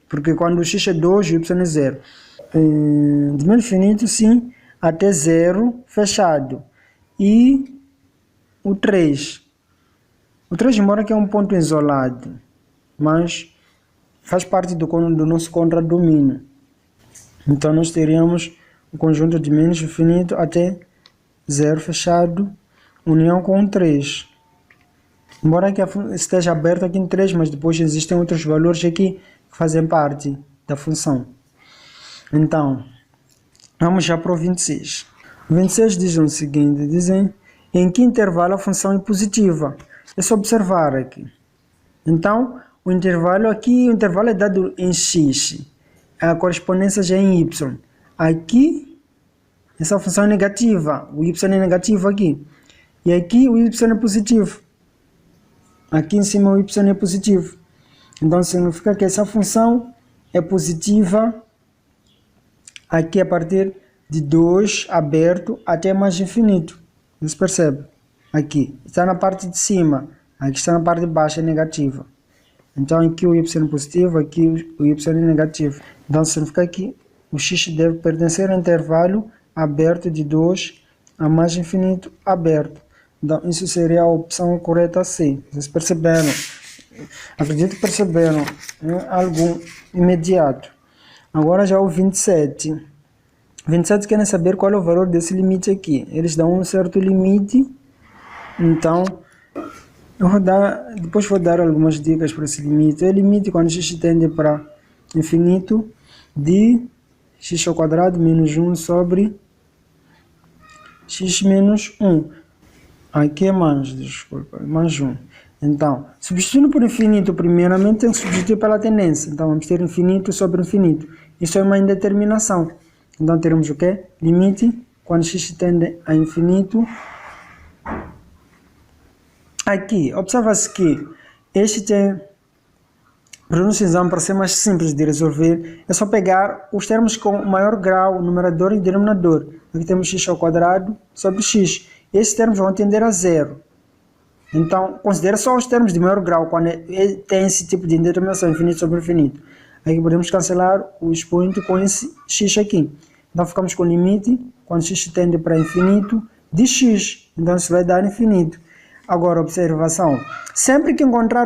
porque quando o x é 2, o y é 0. De menos infinito, sim, até 0, fechado. E o 3. O 3 embora que é um ponto isolado, mas faz parte do nosso contradomínio. Então nós teríamos o conjunto de menos infinito até 0 fechado, união com 3. Embora que esteja aberto aqui em 3, mas depois existem outros valores aqui que fazem parte da função. Então, vamos já para o 26. O 26 diz o seguinte, dizem em que intervalo a função é positiva. É só observar aqui. Então, o intervalo aqui, o intervalo é dado em x, a correspondência já é em y. Aqui, essa função é negativa, o y é negativo aqui. E aqui o y é positivo. Aqui em cima o y é positivo. Então significa que essa função é positiva aqui a partir de 2 aberto até mais infinito. Você percebe? Aqui está na parte de cima, aqui está na parte de baixo, é negativa. Então aqui o y é positivo, aqui o y é negativo. Então significa que o x deve pertencer ao intervalo aberto de 2 a mais infinito aberto. Então isso seria a opção correta C. Vocês perceberam? Acredito que perceberam, é algo imediato. Agora já o 27. 27 querem saber qual é o valor desse limite aqui. Eles dão um certo limite. Então, depois vou dar algumas dicas para esse limite. É o limite quando x tende para infinito de x ao quadrado menos 1 sobre x menos 1. Aqui é mais, desculpa, mais 1. Então, substituindo por infinito, primeiramente tem que substituir pela tendência. Então, vamos ter infinito sobre infinito. Isso é uma indeterminação. Então, teremos o quê? Limite quando x tende a infinito. Aqui, observa-se que este tem, para o nosso exame, para ser mais simples de resolver, é só pegar os termos com maior grau, numerador e denominador. Aqui temos x ao quadrado sobre x. Esses termos vão tender a 0. Então, considera só os termos de maior grau, quando tem esse tipo de indeterminação, infinito sobre infinito. Aqui podemos cancelar o expoente com esse x aqui. Então, ficamos com o limite, quando x tende para infinito, de x. Então, isso vai dar infinito. Agora, observação. Sempre que encontrar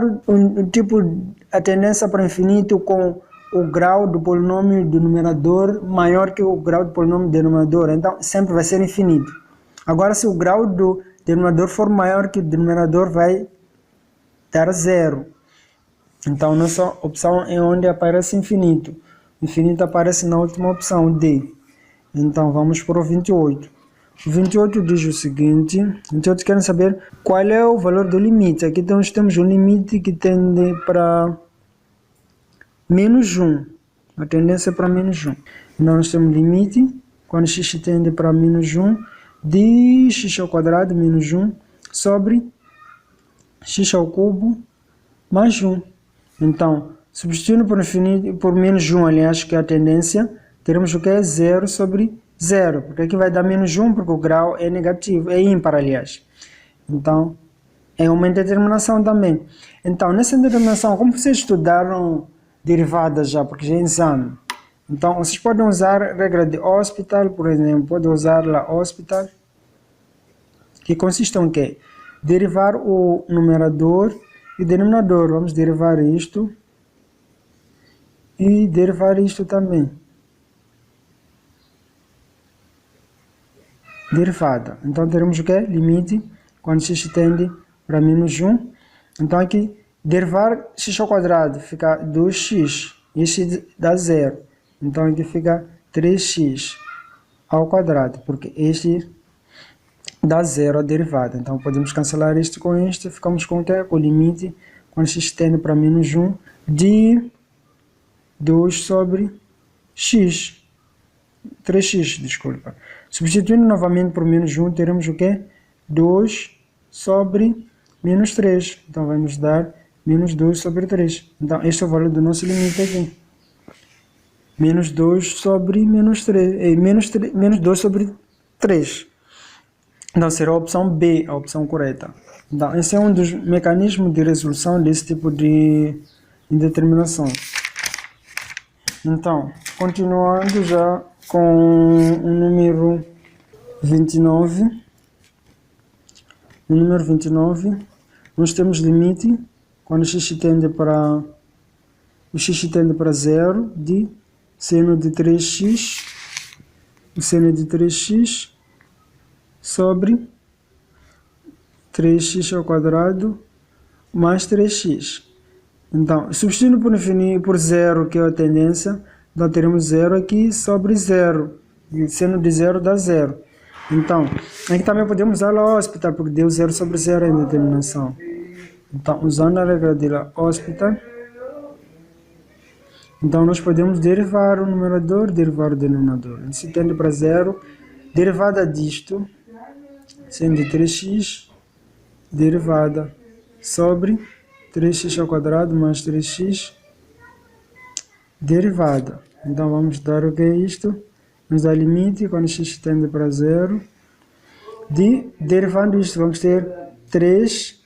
a tendência para o infinito com o grau do polinômio do numerador maior que o grau do polinômio do denominador, então sempre vai ser infinito. Agora, se o grau do denominador for maior que o denominador, vai dar zero. Então, nossa opção é onde aparece infinito. Infinito aparece na última opção, D. Então, vamos para o 28. O 28 diz o seguinte: 28 querem saber qual é o valor do limite. Aqui temos um limite que tende para menos 1. A tendência é para menos 1. Então, nós temos limite, quando x tende para menos 1, de x ao quadrado menos 1 sobre x ao cubo mais 1. Então, substituindo por menos 1, aliás, que é a tendência, teremos o que é 0 sobre 0, porque aqui vai dar menos 1, porque o grau é negativo, é ímpar, aliás. Então, é uma indeterminação também. Então, nessa indeterminação, como vocês estudaram derivadas já, porque já é exame, então vocês podem usar a regra de Hospital, por exemplo, podem usar lá Hospital, que consiste em quê? Derivar o numerador e o denominador. Vamos derivar isto e derivar isto também. Derivada. Então teremos o que? Limite quando x tende para menos 1. Então aqui, derivar x ao quadrado fica 2x. E x dá 0. Então aqui fica 3x ao quadrado, porque este dá 0 a derivada. Então podemos cancelar isto com isto. Ficamos com o que? Com o limite quando x tende para menos 1 de 2 sobre x. 3x, desculpa. Substituindo novamente por menos 1, teremos o que? 2 sobre menos 3. Então, vai nos dar menos 2 sobre 3. Então, este é o valor do nosso limite aqui. Menos 2 sobre menos 3. Menos 2 sobre 3. Então, será a opção B, a opção correta. Então, esse é um dos mecanismos de resolução desse tipo de indeterminação. Então, continuando já com o número 29. No número 29, nós temos limite quando o x tende para 0 de seno de 3x, o seno de 3x sobre 3x ao quadrado mais 3x. Então, substituindo por 0, que é a tendência, então teremos 0 aqui sobre 0. E seno de 0 dá 0. Então, aqui também podemos usar a Hospital, porque deu 0 sobre 0 em determinação. Então, usando a regra de Hospital, então nós podemos derivar o numerador, derivar o denominador. Se tende para 0, derivada disto, seno de 3x, derivada sobre 3x ao quadrado mais 3x, derivada. Então vamos dar o que é isto? Nos dá limite quando x tende para 0. Derivando isto, vamos ter 3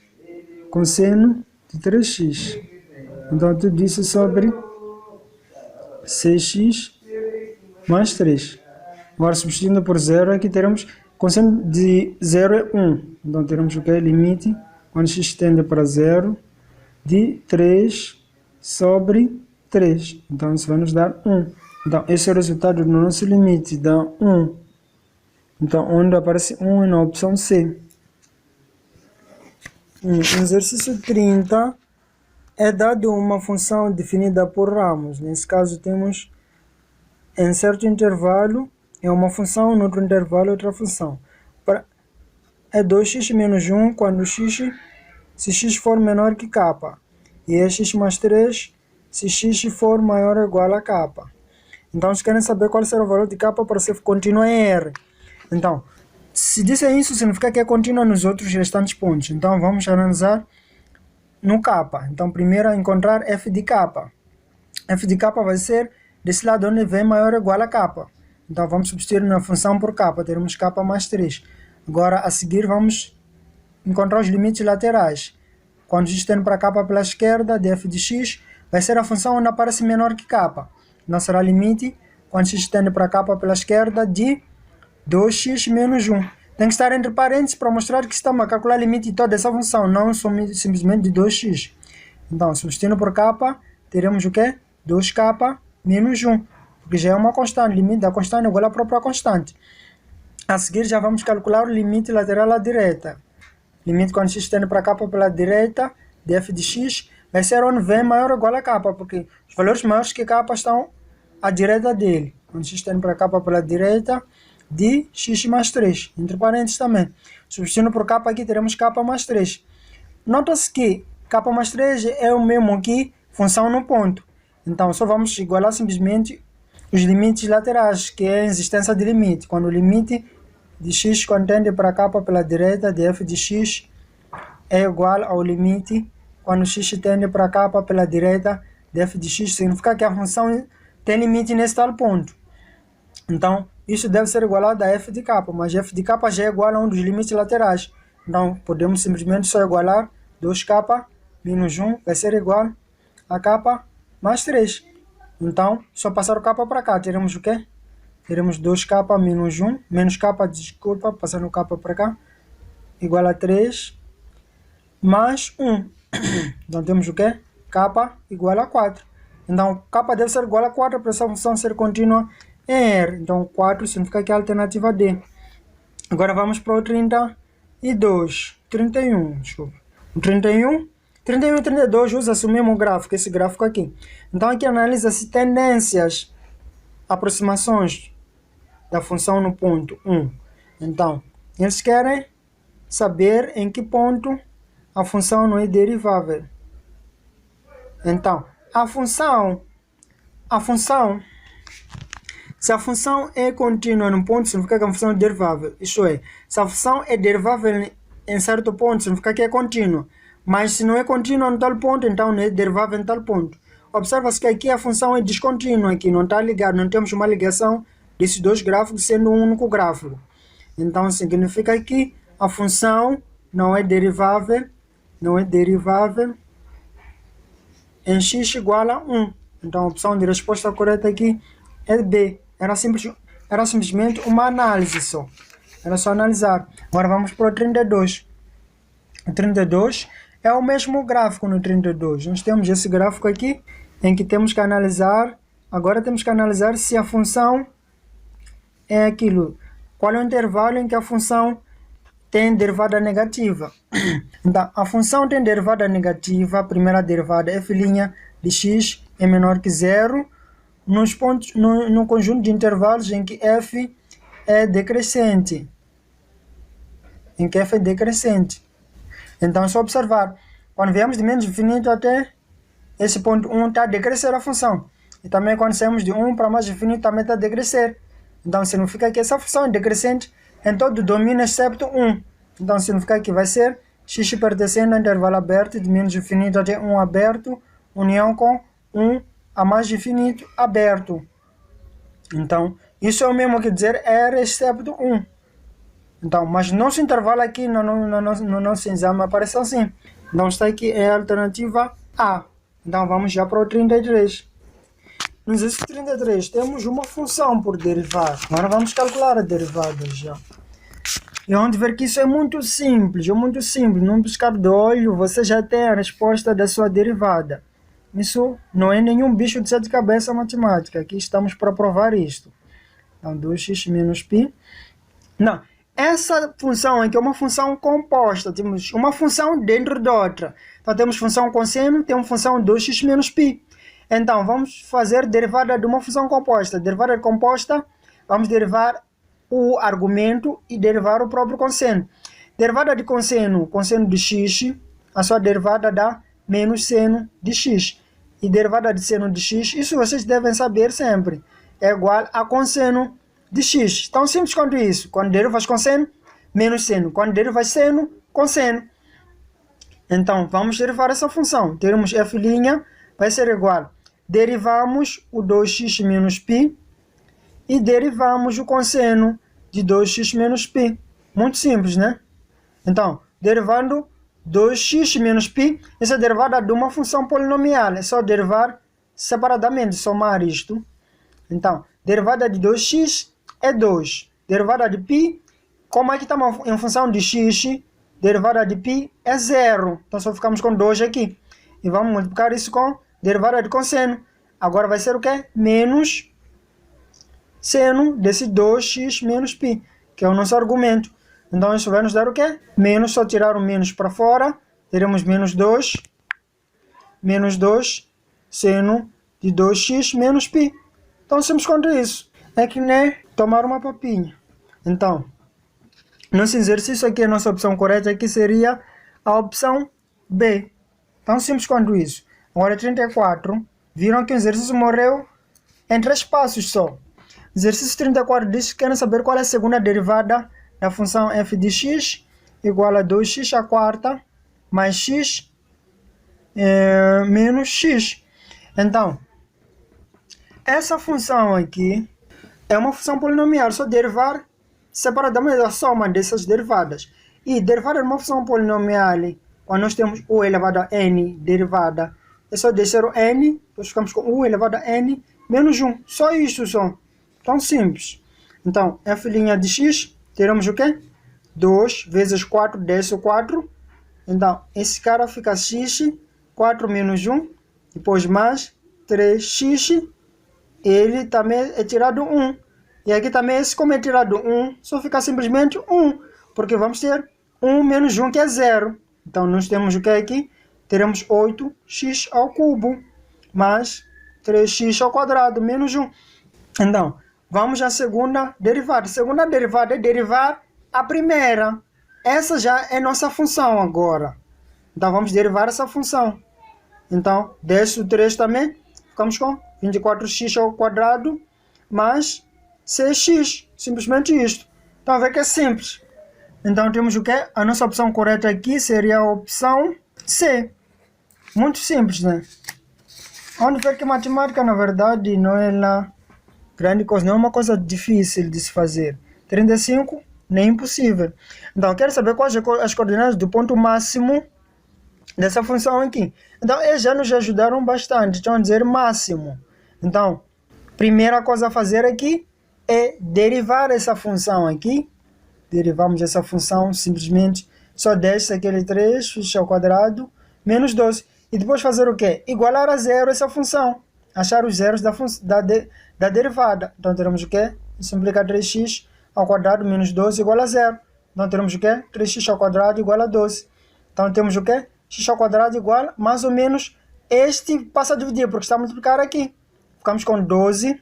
com seno de 3x. Então tudo isso sobre 6x mais 3. Agora substituindo por 0, aqui teremos cosseno de 0 é 1. Então teremos o que é? Limite quando x tende para 0 de 3 sobre 3. Então isso vai nos dar 1. Então esse é o resultado do nosso limite, dá 1. Então onde aparece 1 é na opção C. No exercício 30 é dado uma função definida por ramos. Nesse caso temos em certo intervalo é uma função, no outro intervalo é outra função. É 2x menos 1 quando se x for menor que k. E é x mais 3 se x for maior ou igual a k. Então, vocês querem saber qual será o valor de k para ser contínua em R. Então, se disser isso, significa que é contínua nos outros restantes pontos. Então, vamos analisar no k. Então, primeiro, encontrar f de k. F de k vai ser desse lado onde vem maior ou igual a k. Então, vamos substituir na função por k. Teremos k mais 3. Agora, a seguir, vamos encontrar os limites laterais. Quando x tende para k pela esquerda, de f de x, vai ser a função onde aparece menor que k. Então, será limite, quando x tende para k pela esquerda, de 2x menos 1. tem que estar entre parênteses para mostrar que estamos a calcular o limite de toda essa função, não simplesmente de 2x. Então, substituindo por k, teremos o quê? 2k menos 1, porque já é uma constante, o limite da constante é igual à própria constante. A seguir, já vamos calcular o limite lateral à direita. Limite quando x tende para k pela direita, de f de x, vai ser onde v maior ou igual a k, porque os valores maiores que k estão à direita dele. Quando x tende para k pela direita, de x mais 3, entre parênteses também. Substituindo por k aqui, teremos k mais 3. Nota-se que k mais 3 é o mesmo que função no ponto. Então, só vamos igualar simplesmente os limites laterais, que é a existência de limite. Quando o limite de x quando tende para k pela direita de f de x é igual ao limite quando x tende para k pela direita de f de x, significa que a função tem limite nesse tal ponto. Então, isso deve ser igualado a f de k, mas f de k já é igual a um dos limites laterais. Então, podemos simplesmente só igualar 2k menos 1 vai ser igual a k mais 3. Então, só passar o k para cá, teremos o quê? Teremos 2k menos 1, menos k, desculpa, passando o k para cá, igual a 3, mais 1. Então, temos o quê? K igual a 4. Então, k deve ser igual a 4 para essa função ser contínua em R. Então, 4 significa que é a alternativa D. Agora, vamos para o 31, desculpa. O 31 e 32 usa-se o mesmo gráfico, esse gráfico aqui. Então, aqui analisa-se tendências, aproximações da função no ponto 1. Então, eles querem saber em que ponto a função não é derivável. Então, se a função é contínua num ponto, significa que a função é derivável. Isto é, se a função é derivável em certo ponto, significa que é contínua. Mas se não é contínua em tal ponto, então não é derivável em tal ponto. Observa-se que aqui a função é descontínua, aqui não está ligado, não temos uma ligação desses dois gráficos sendo um único gráfico. Então significa que a função não é derivável em x igual a 1. Então a opção de resposta correta aqui é B. Era simplesmente uma análise só. Era só analisar. Agora vamos para o 32. O 32 é o mesmo gráfico no 32. Nós temos esse gráfico aqui em que temos que analisar. Agora temos que analisar se a função é aquilo. Qual é o intervalo em que a função tem derivada negativa? Então, a função tem derivada negativa, a primeira derivada f' de x é menor que 0, nos pontos, no conjunto de intervalos em que f é decrescente. Então, é só observar. Quando viemos de menos infinito até esse ponto 1, está a decrescer a função. E também quando saímos de 1 para mais infinito, também está a decrescer. Então, significa que essa função é decrescente em todo o domínio excepto 1. Então, significa que vai ser x pertencendo ao intervalo aberto de menos infinito até 1 aberto, união com 1 a mais infinito aberto. Então, isso é o mesmo que dizer R excepto 1. Então, mas nosso intervalo aqui no nosso exame aparece assim. Então, está aqui é a alternativa A. Então, vamos já para o 33. No exercício 33, temos uma função por derivar. Agora vamos calcular a derivada já. E vamos ver que isso é muito simples, Num piscar de olho, você já tem a resposta da sua derivada. Isso não é nenhum bicho de sete cabeças matemática. Aqui estamos para provar isto. Então, 2x menos π. Não, essa função aqui é uma função composta. Temos uma função dentro de outra. Então, temos função cosseno, temos função 2x menos π. Então, vamos fazer derivada de uma função composta. Derivada composta, vamos derivar o argumento e derivar o próprio cosseno. Derivada de cosseno de x, a sua derivada dá menos seno de x. E derivada de seno de x, isso vocês devem saber sempre, é igual a cosseno de x. Tão simples quanto isso. Quando derivas cosseno, menos seno. Quando derivas seno, cosseno. Então, vamos derivar essa função. Teremos f' vai ser igual. Derivamos o 2x menos π e derivamos o cosseno de 2x menos π. Muito simples, né? Então, derivando 2x menos π, essa é a derivada de uma função polinomial. É só derivar separadamente, somar isto. Então, derivada de 2x é 2. Derivada de π como aqui está em função de x, derivada de π é zero. Então só ficamos com 2 aqui. E vamos multiplicar isso com derivada de cosseno. Agora vai ser o quê? Menos seno desse 2x menos π, que é o nosso argumento. Então isso vai nos dar o quê? Menos, só tirar o menos para fora, teremos menos 2 seno de 2x menos π. Então simples quanto isso. É que nem tomar uma papinha. Então, nosso exercício aqui, a nossa opção correta aqui seria a opção B. Tão simples quanto isso. Agora 34. Viram que o exercício morreu em 3 passos só. Exercício 34 diz que querem saber qual é a segunda derivada da função f de x igual a 2x à quarta mais x menos x. Então, essa função aqui é uma função polinomial, só derivar separadamente a soma dessas derivadas. E derivada de uma função polinomial, quando nós temos u elevado a n derivada, é só descer o n, nós ficamos com u elevado a n menos 1. Só isso só. Tão simples. Então, f' de x, teremos o quê? 2 vezes 4, desce o 4. Então, esse cara fica x, 4 menos 1, depois mais 3x, ele também é tirado 1. E aqui também, esse como é tirado 1, só fica simplesmente 1, porque vamos ter 1 menos 1, que é 0. Então, nós temos o que aqui? Teremos 8x ao cubo, mais 3x ao quadrado, menos 1. Então, vamos à segunda derivada. A segunda derivada é derivar a primeira. Essa já é nossa função agora. Então, vamos derivar essa função. Então, desce o 3 também, ficamos com 24x ao quadrado, mais 6x. Simplesmente isto. Então, vê que é simples. Então, temos o quê? A nossa opção correta aqui seria a opção C. Muito simples, né? Onde ver que matemática, na verdade, não é lá grande coisa, não é uma coisa difícil de se fazer. 35 nem impossível. Então, quero saber quais as coordenadas do ponto máximo dessa função aqui. Então, eles já nos ajudaram bastante. Estão a dizer máximo. Então, primeira coisa a fazer aqui é derivar essa função aqui. Derivamos essa função simplesmente. Só desce aquele 3x ao quadrado menos 12. E depois fazer o quê? Igualar a zero essa função. Achar os zeros da derivada. Então teremos o quê? Isso implica 3x ao quadrado menos 12 igual a zero. Então teremos o quê? 3x ao quadrado igual a 12. Então temos o quê? X ao quadrado igual mais ou menos este passa a dividir, porque está a multiplicar aqui. Ficamos com 12.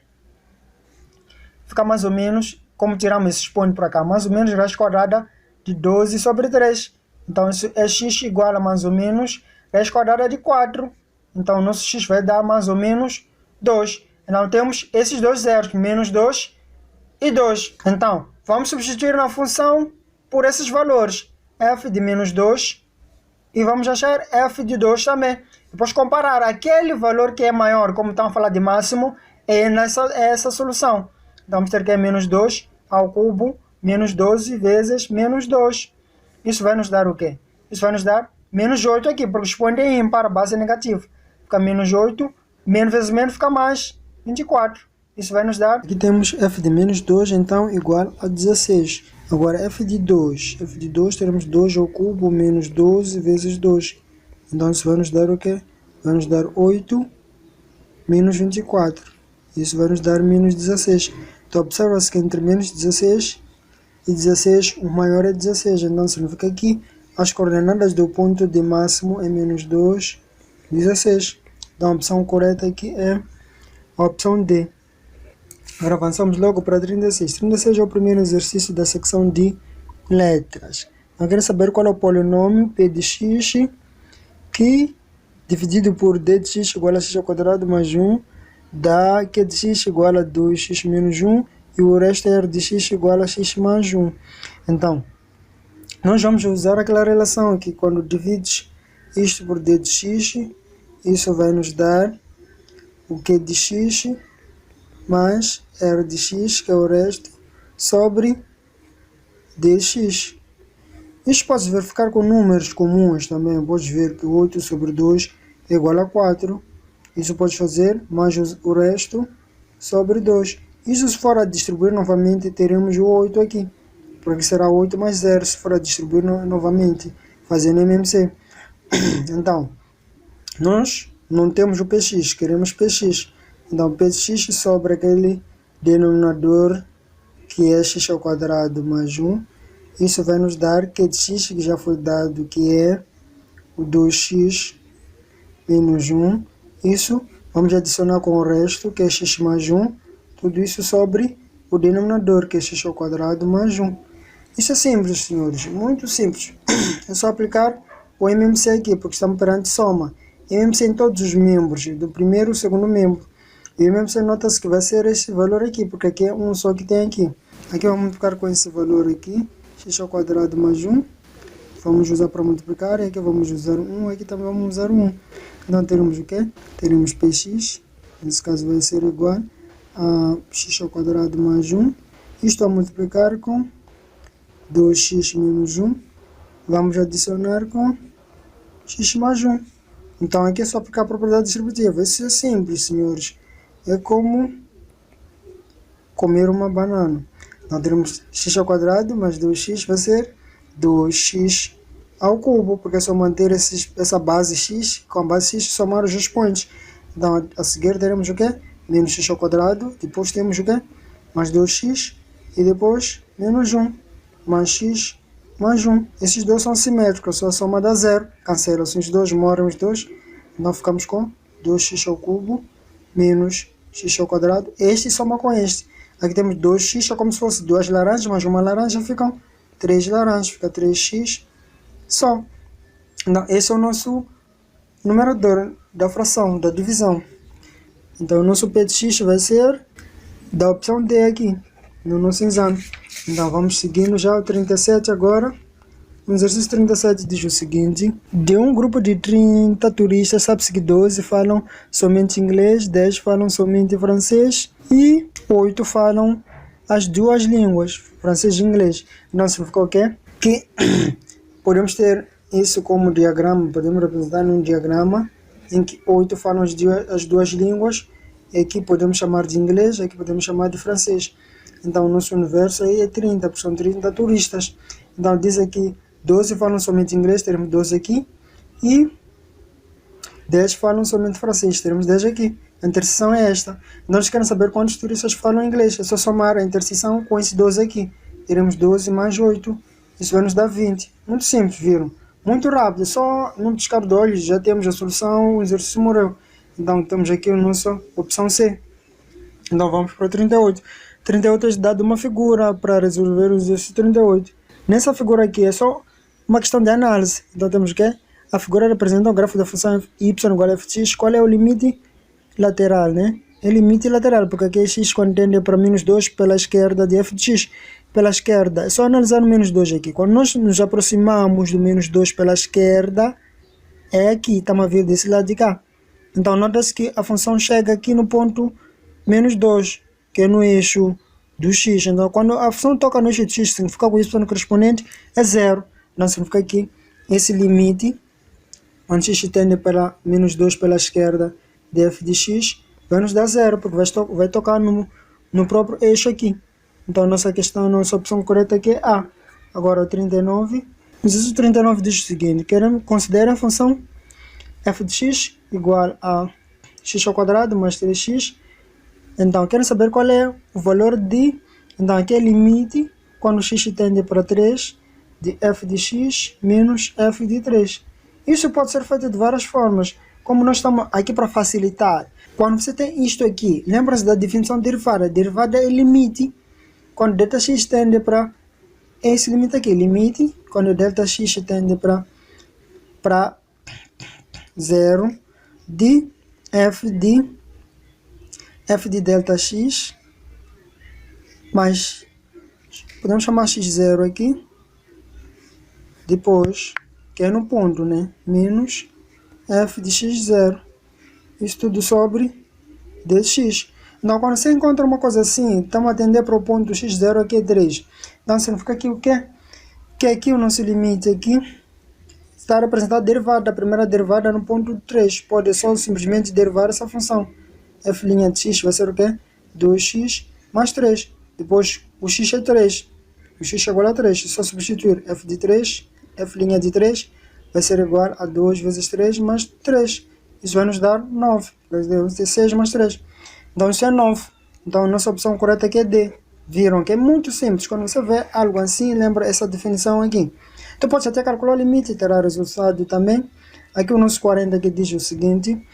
Fica mais ou menos, como tiramos esse expoente para cá, mais ou menos raiz quadrada de 12 sobre 3. Então isso é x igual a mais ou menos raiz quadrada de 4. Então o nosso x vai dar mais ou menos 2. Então temos esses dois zeros, menos 2 e 2. Então vamos substituir na função por esses valores. F de menos 2 e vamos achar f de 2 também. Depois comparar aquele valor que é maior, como estamos a falar de máximo, é essa solução. Então vamos ter que é menos 2 ao cubo, menos 12 vezes menos 2. Isso vai nos dar o quê? Isso vai nos dar menos 8 aqui, porque o expoente é ímpar, a base é negativa. Fica menos 8, menos vezes menos fica mais 24. Isso vai nos dar... Aqui temos f de menos 2, então, igual a 16. Agora, f de 2. F de 2 teremos 2 ao cubo menos 12 vezes 2. Então, isso vai nos dar o quê? Vai nos dar 8 menos 24. Isso vai nos dar menos 16. Então, observa-se que entre menos 16 e 16, o maior é 16. Então, significa que aqui as coordenadas do ponto de máximo é menos 2, 16. Então, a opção correta aqui é a opção D. Agora avançamos logo para 36. 36 é o primeiro exercício da secção de letras. Eu quero saber qual é o polinômio p de x que, dividido por d de x igual a x ao quadrado mais 1, dá q de x igual a 2x menos 1 e o resto é r de x igual a x mais 1. Então, nós vamos usar aquela relação aqui. Quando divides isto por d de x, isso vai nos dar o q de x mais r de x, que é o resto, sobre dx. Isto pode verificar com números comuns também. Podes ver que 8 sobre 2 é igual a 4. Isso pode fazer mais o resto sobre 2. Isso se for a distribuir novamente, teremos o 8 aqui. porque aqui será 8 mais 0 se for a distribuir novamente, fazendo MMC. Então, nós não temos o PX, queremos PX. Então, PX sobre aquele denominador que é x ao quadrado mais 1. Isso vai nos dar que de x, que já foi dado, que é o 2x menos 1. Isso vamos adicionar com o resto, que é x mais 1. Tudo isso sobre o denominador, que é x ao quadrado mais 1. Isso é simples, senhores, muito simples. É só aplicar o MMC aqui, porque estamos perante soma. MMC em todos os membros, do primeiro e segundo membro. E o MMC nota-se que vai ser esse valor aqui, porque aqui é um só que tem aqui. Aqui vamos ficar com esse valor aqui, x ao quadrado mais 1. Vamos usar para multiplicar, e aqui vamos usar 1, aqui também vamos usar 1. Então teremos o quê? Teremos px, nesse caso vai ser igual a x ao quadrado mais 1. Isto a multiplicar com 2x menos 1. Vamos adicionar com x mais 1. Então aqui é só aplicar a propriedade distributiva. Isso é simples, senhores. É como comer uma banana. Então teremos x ao quadrado mais 2x vai ser 2x ao cubo, porque é só manter essa base x, com a base x somar os expoentes. Então a seguir teremos o quê? Menos x ao quadrado, depois temos o quê? Mais 2x, e depois menos 1, mais x, mais 1. Esses dois são simétricos, só a soma dá 0. Cancela-se os dois, morrem os dois. Então ficamos com 2x ao cubo, menos x ao quadrado. Este soma com este. Aqui temos 2x, é como se fosse 2 laranjas, mais uma laranja, ficam 3 laranjas, fica 3x só. Então, esse é o nosso numerador da fração, da divisão. Então, o nosso P de x vai ser da opção D aqui, no nosso exame. Então, vamos seguindo já o 37 agora. No exercício 37 diz o seguinte: de um grupo de 30 turistas, sabe-se que 12 falam somente inglês, 10 falam somente francês e 8 falam as duas línguas, francês e inglês. Então significa o quê? Que podemos ter isso como diagrama, podemos representar num diagrama em que 8 falam as duas línguas, e aqui podemos chamar de inglês, aqui podemos chamar de francês. Então o nosso universo aí é 30, porque são 30 turistas. Então diz aqui 12 falam somente inglês, teremos 12 aqui, e 10 falam somente francês, teremos 10 aqui. A interseção é esta. Nós queremos saber quantos turistas falam inglês. É só somar a interseção com esse 12 aqui. Teremos 12 mais 8. Isso vai nos dar 20. Muito simples, viram? Muito rápido. Só num piscar de olhos já temos a solução, o exercício morreu. Então temos aqui a nossa opção C. Então vamos para o 38. 38 é dado uma figura para resolver o exercício 38. Nessa figura aqui é só uma questão de análise. Então temos o quê? A figura representa o gráfico da função y igual a f de x. Qual é o limite lateral, né? É limite lateral, porque aqui é x quando tende para menos 2 pela esquerda de f de x. Pela esquerda, é só analisar o menos 2 aqui. Quando nós nos aproximamos do menos 2 pela esquerda, é aqui, estamos a vir desse lado de cá. Então nota-se que a função chega aqui no ponto menos 2, que é no eixo do x. Então quando a função toca no eixo de x, significa que o y correspondente é 0. Então significa que esse limite, quando x tende para menos 2 pela esquerda de f de x, vai nos dar 0, porque vai tocar no próprio eixo aqui. Então nossa questão, nossa opção correta aqui é A. Agora o 39. O exercício 39 diz o seguinte: considere a função f de x igual a x ao quadrado mais 3x. Então quero saber qual é o valor de, então aqui é limite, quando x tende para 3, de f de x menos f de 3. Isso pode ser feito de várias formas. Como nós estamos aqui para facilitar, quando você tem isto aqui, lembra-se da definição derivada. Derivada é limite, quando Δx tende para esse limite aqui. Limite, quando Δx tende para 0, de f de Δx, mais, podemos chamar x0 aqui, depois, que é no ponto, né? Menos f de x0. Isso tudo sobre dx. Então, quando você encontra uma coisa assim, estamos a atender para o ponto x0, aqui é 3. Então, significa que o quê? Que aqui o nosso limite aqui está representado a derivada, a primeira derivada no ponto 3. Pode só simplesmente derivar essa função. F' de x vai ser o quê? 2x mais 3. Depois, o x é 3. o x é igual a 3. É só substituir f de 3, f' de 3 vai ser igual a 2 vezes 3 mais 3. Isso vai nos dar 9. Vai ter 6 mais 3. Então isso é 9. Então a nossa opção correta aqui é D. Viram que é muito simples. Quando você vê algo assim, lembra essa definição aqui. Então pode até calcular o limite e terá resultado também. Aqui o nosso 40 aqui diz o seguinte.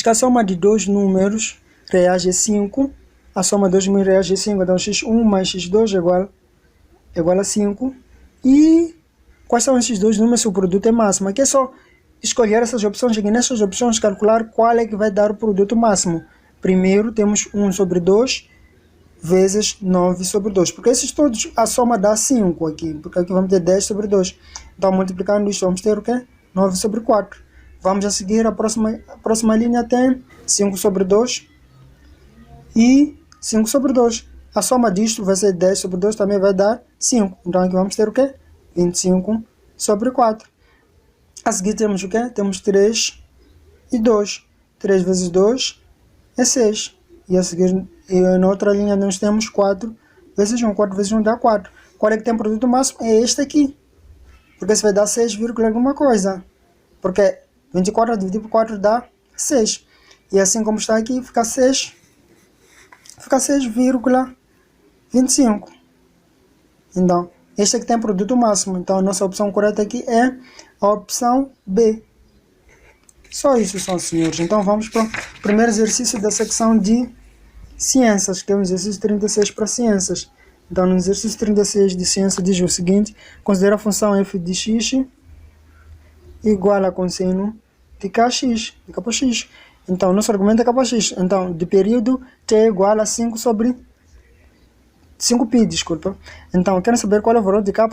A soma de dois números reais é 5. A soma de dois números reais é 5. Então x1 mais x2 é igual a 5. E quais são esses dois números se o produto é máximo? Aqui é só escolher essas opções aqui. Nessas opções calcular qual é que vai dar o produto máximo. Primeiro temos 1 sobre 2 vezes 9 sobre 2. Porque esses todos, a soma dá 5 aqui. Porque aqui vamos ter 10 sobre 2. Então multiplicando isso vamos ter o quê? 9 sobre 4. Vamos a seguir, a próxima linha tem 5 sobre 2 e 5 sobre 2. A soma disto vai ser 10 sobre 2, também vai dar 5. Então aqui vamos ter o quê? 25 sobre 4. A seguir temos o quê? Temos 3 e 2. 3 vezes 2 é 6. E a seguir, na outra linha nós temos 4 vezes 1. 4 vezes 1 dá 4. Qual é que tem o produto máximo? É este aqui. Porque isso vai dar 6, alguma coisa. Porque 24 dividido por 4 dá 6. E assim como está aqui, fica 6,25. Então, este aqui tem produto máximo. Então, a nossa opção correta aqui é a opção B. Só isso, senhores. Então, vamos para o primeiro exercício da secção de ciências, que é o exercício 36 para ciências. Então, no exercício 36 de ciência diz o seguinte: considera a função f de x igual a cosseno de kx, de kx. Então, nosso argumento é kx. Então, de período t é igual a 5π, desculpa. Então, quero saber qual é o valor de k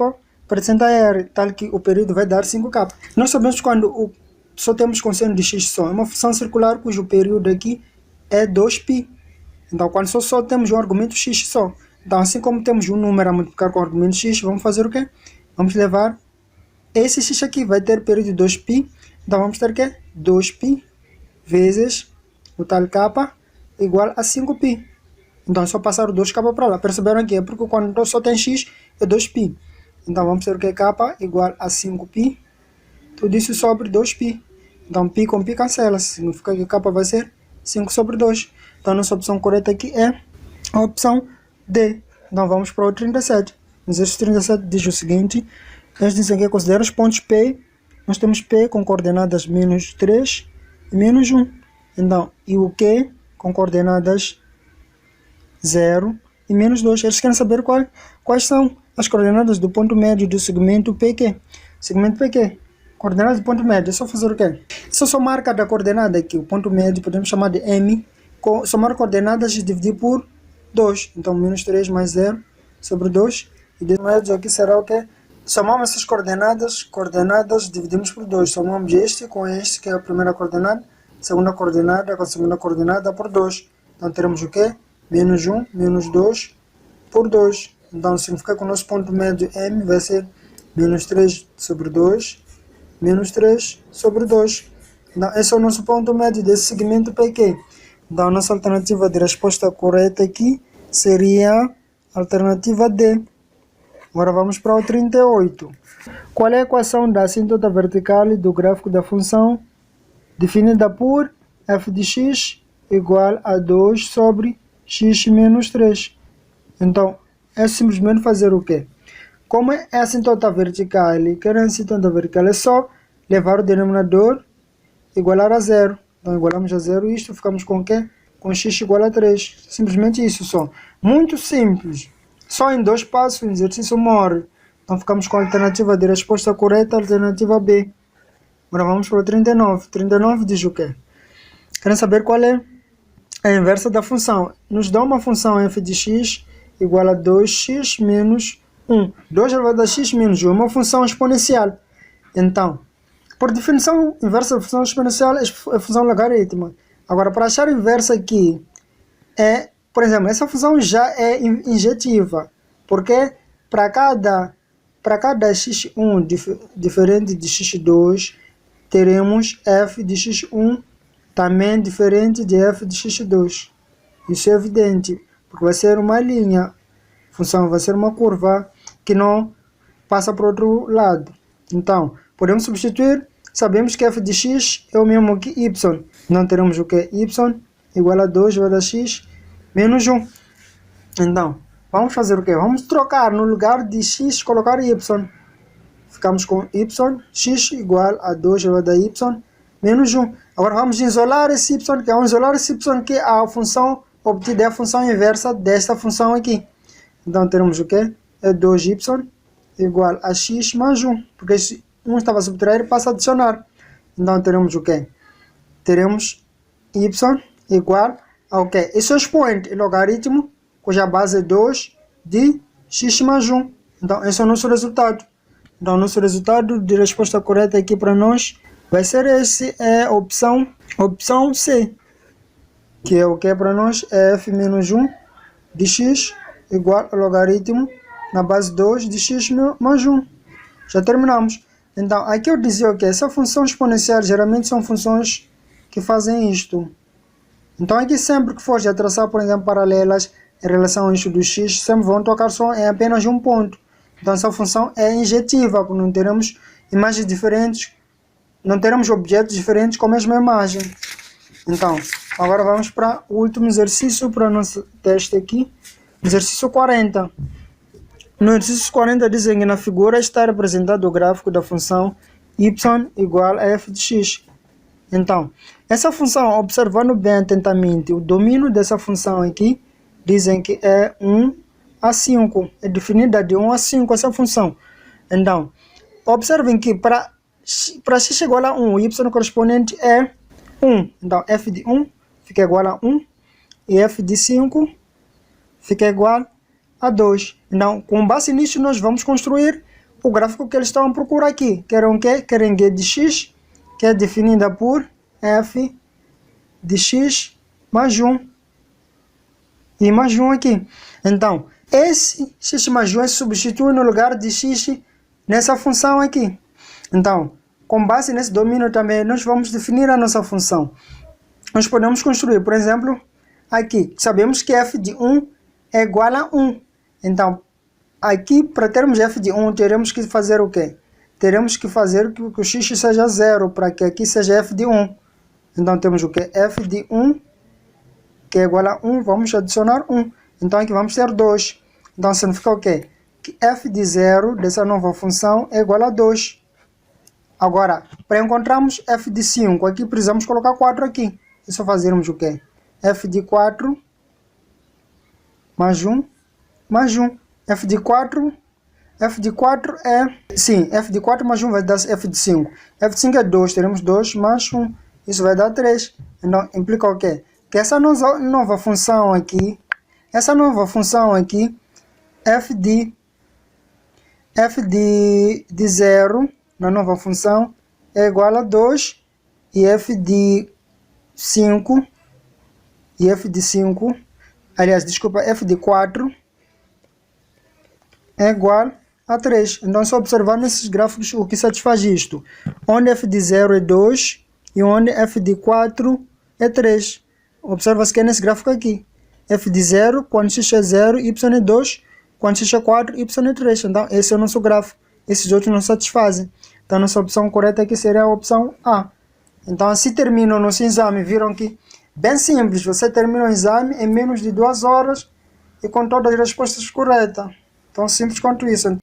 presente a r, tal que o período vai dar 5k. Nós sabemos quando só temos cosseno de x só. É uma função circular cujo período aqui é 2π. Então, quando só temos um argumento x só. Então, assim como temos um número a multiplicar com o argumento x, vamos fazer o quê? Vamos levar esse x aqui, vai ter período 2π. Então, vamos ter o quê? 2π vezes o tal k igual a 5π. Então, é só passar o 2k para lá. Perceberam aqui? É porque quando só tem x, é 2π. Então, vamos ter o que? K igual a 5π. Tudo isso sobre 2π. Então, π com π cancela. Significa que k vai ser 5 sobre 2. Então, a nossa opção correta aqui é a opção D. Então, vamos para o 37. No exercício 37 diz o seguinte. Eles dizem que considera os pontos P. Nós temos P com coordenadas menos 3 e menos 1. Então, e o Q com coordenadas 0 e menos 2. Eles querem saber quais são as coordenadas do ponto médio do segmento PQ. Segmento PQ. Coordenadas do ponto médio. É só fazer o quê? Se eu somar cada coordenada aqui, o ponto médio, podemos chamar de M. Somar coordenadas e dividir por 2. Então, menos 3 mais 0 sobre 2. E de médio aqui será o quê? Somamos essas coordenadas dividimos por 2. Somamos este com este, que é a primeira coordenada. Segunda coordenada com a segunda coordenada por 2. Então, teremos o quê? Menos 1, menos 2 por 2. Então, significa que o nosso ponto médio M vai ser menos 3 sobre 2, menos 3 sobre 2. Então, esse é o nosso ponto médio desse segmento PQ. Então, a nossa alternativa de resposta correta aqui seria a alternativa D. Agora vamos para o 38. Qual é a equação da assíntota vertical do gráfico da função definida por f de x igual a 2 sobre x menos 3? Então, é simplesmente fazer o quê? Como é assíntota vertical, quer a assíntota vertical é só levar o denominador igualar a 0. Então, igualamos a 0 e isto ficamos com o quê? Com x igual a 3. Simplesmente isso só. Muito simples. Só em 2 passos o exercício morre. Então, ficamos com a alternativa de resposta correta, alternativa B. Agora vamos para o 39. 39 diz o quê? Querem saber qual é a inversa da função. Nos dá uma função f de x igual a 2x menos 1. 2 elevado a x menos 1 é uma função exponencial. Então, por definição, inversa da função exponencial é função logarítmica. Agora, para achar a inversa aqui, por exemplo, essa função já é injetiva. Porque para cada x1 diferente de x2, teremos f de x1 também diferente de f de x2. Isso é evidente, porque vai ser uma linha. A função vai ser uma curva. que não passa para o outro lado. Então, podemos substituir. Sabemos que f de x é o mesmo que y. Então, teremos o que? Y igual a 2 vezes a x menos 1. Então, vamos fazer o que? Vamos trocar no lugar de x, colocar y. Ficamos com y, x igual a 2 elevado a y menos 1. Agora vamos isolar esse y, que é isolar esse y que a função obtida é a função inversa desta função aqui. Então teremos o que? É 2y igual a x mais 1, porque esse 1 estava a subtrair e passa a adicionar. Então teremos o que? Teremos y igual ao que? Esse é o expoente, logaritmo, cuja base é 2 de x mais 1. Então esse é o nosso resultado. Então, nosso resultado de resposta correta aqui para nós vai ser esse, é a opção C, que é o que para nós é f menos 1 de x igual ao logaritmo na base 2 de x mais 1. Já terminamos. Então, aqui eu dizia que essa função exponencial geralmente são funções que fazem isto. Então, aqui sempre que for já traçar, por exemplo, paralelas em relação a isto do x, sempre vão tocar só em apenas um ponto. Então, essa função é injetiva, porque não teremos imagens diferentes, não teremos objetos diferentes com a mesma imagem. Então, agora vamos para o último exercício, para o nosso teste aqui. Exercício 40. No exercício 40 dizem que na figura está representado o gráfico da função y igual a f de x. Então, essa função, observando bem atentamente, o domínio dessa função aqui, dizem que é 1 a 5, é definida de 1 a 5 essa função. Então, observem que para x igual a 1, o y correspondente é 1. Então, f de 1 fica igual a 1 e f de 5 fica igual a 2. Então, com base nisso, nós vamos construir o gráfico que eles estão à procura aqui. Querem o quê? Querem g de x, que é definida por f de x mais 1 e mais 1 aqui. Então, esse x mais 1 se substitui no lugar de x nessa função aqui. Então, com base nesse domínio também, nós vamos definir a nossa função. Nós podemos construir, por exemplo, aqui, sabemos que f de 1 é igual a 1. Então, aqui, para termos f de 1, teremos que fazer o quê? Teremos que fazer que o x seja 0, para que aqui seja f de 1. Então, temos o quê? F de 1, que é igual a 1, vamos adicionar 1. Então, aqui vamos ter 2. Então, significa o quê? Que f de 0 dessa nova função é igual a 2. Agora, para encontrarmos f de 5, aqui precisamos colocar 4 aqui. É só fazermos o quê? F de 4 mais 1 mais 1. F de 4 é... Sim, f de 4 mais 1 vai dar f de 5. F de 5 é 2, teremos 2 mais 1. Isso vai dar 3. Então, implica o quê? Que essa nova função aqui, f de 0, na nova função, é igual a 2, e f de 5, aliás, desculpa, f de 4 é igual a 3. Então, só observar nesses gráficos o que satisfaz isto. Onde f de 0 é 2 e onde f de 4 é 3. Observa-se que é nesse gráfico aqui. F de 0, quando x é 0, y é 2. Quando x é 4, y é 3. Então, esse é o nosso gráfico. Esses outros não satisfazem. Então, a nossa opção correta aqui seria a opção A. Então, assim termina o nosso exame. Viram que bem simples. Você termina o exame em menos de 2 horas e com todas as respostas corretas. Tão simples quanto isso.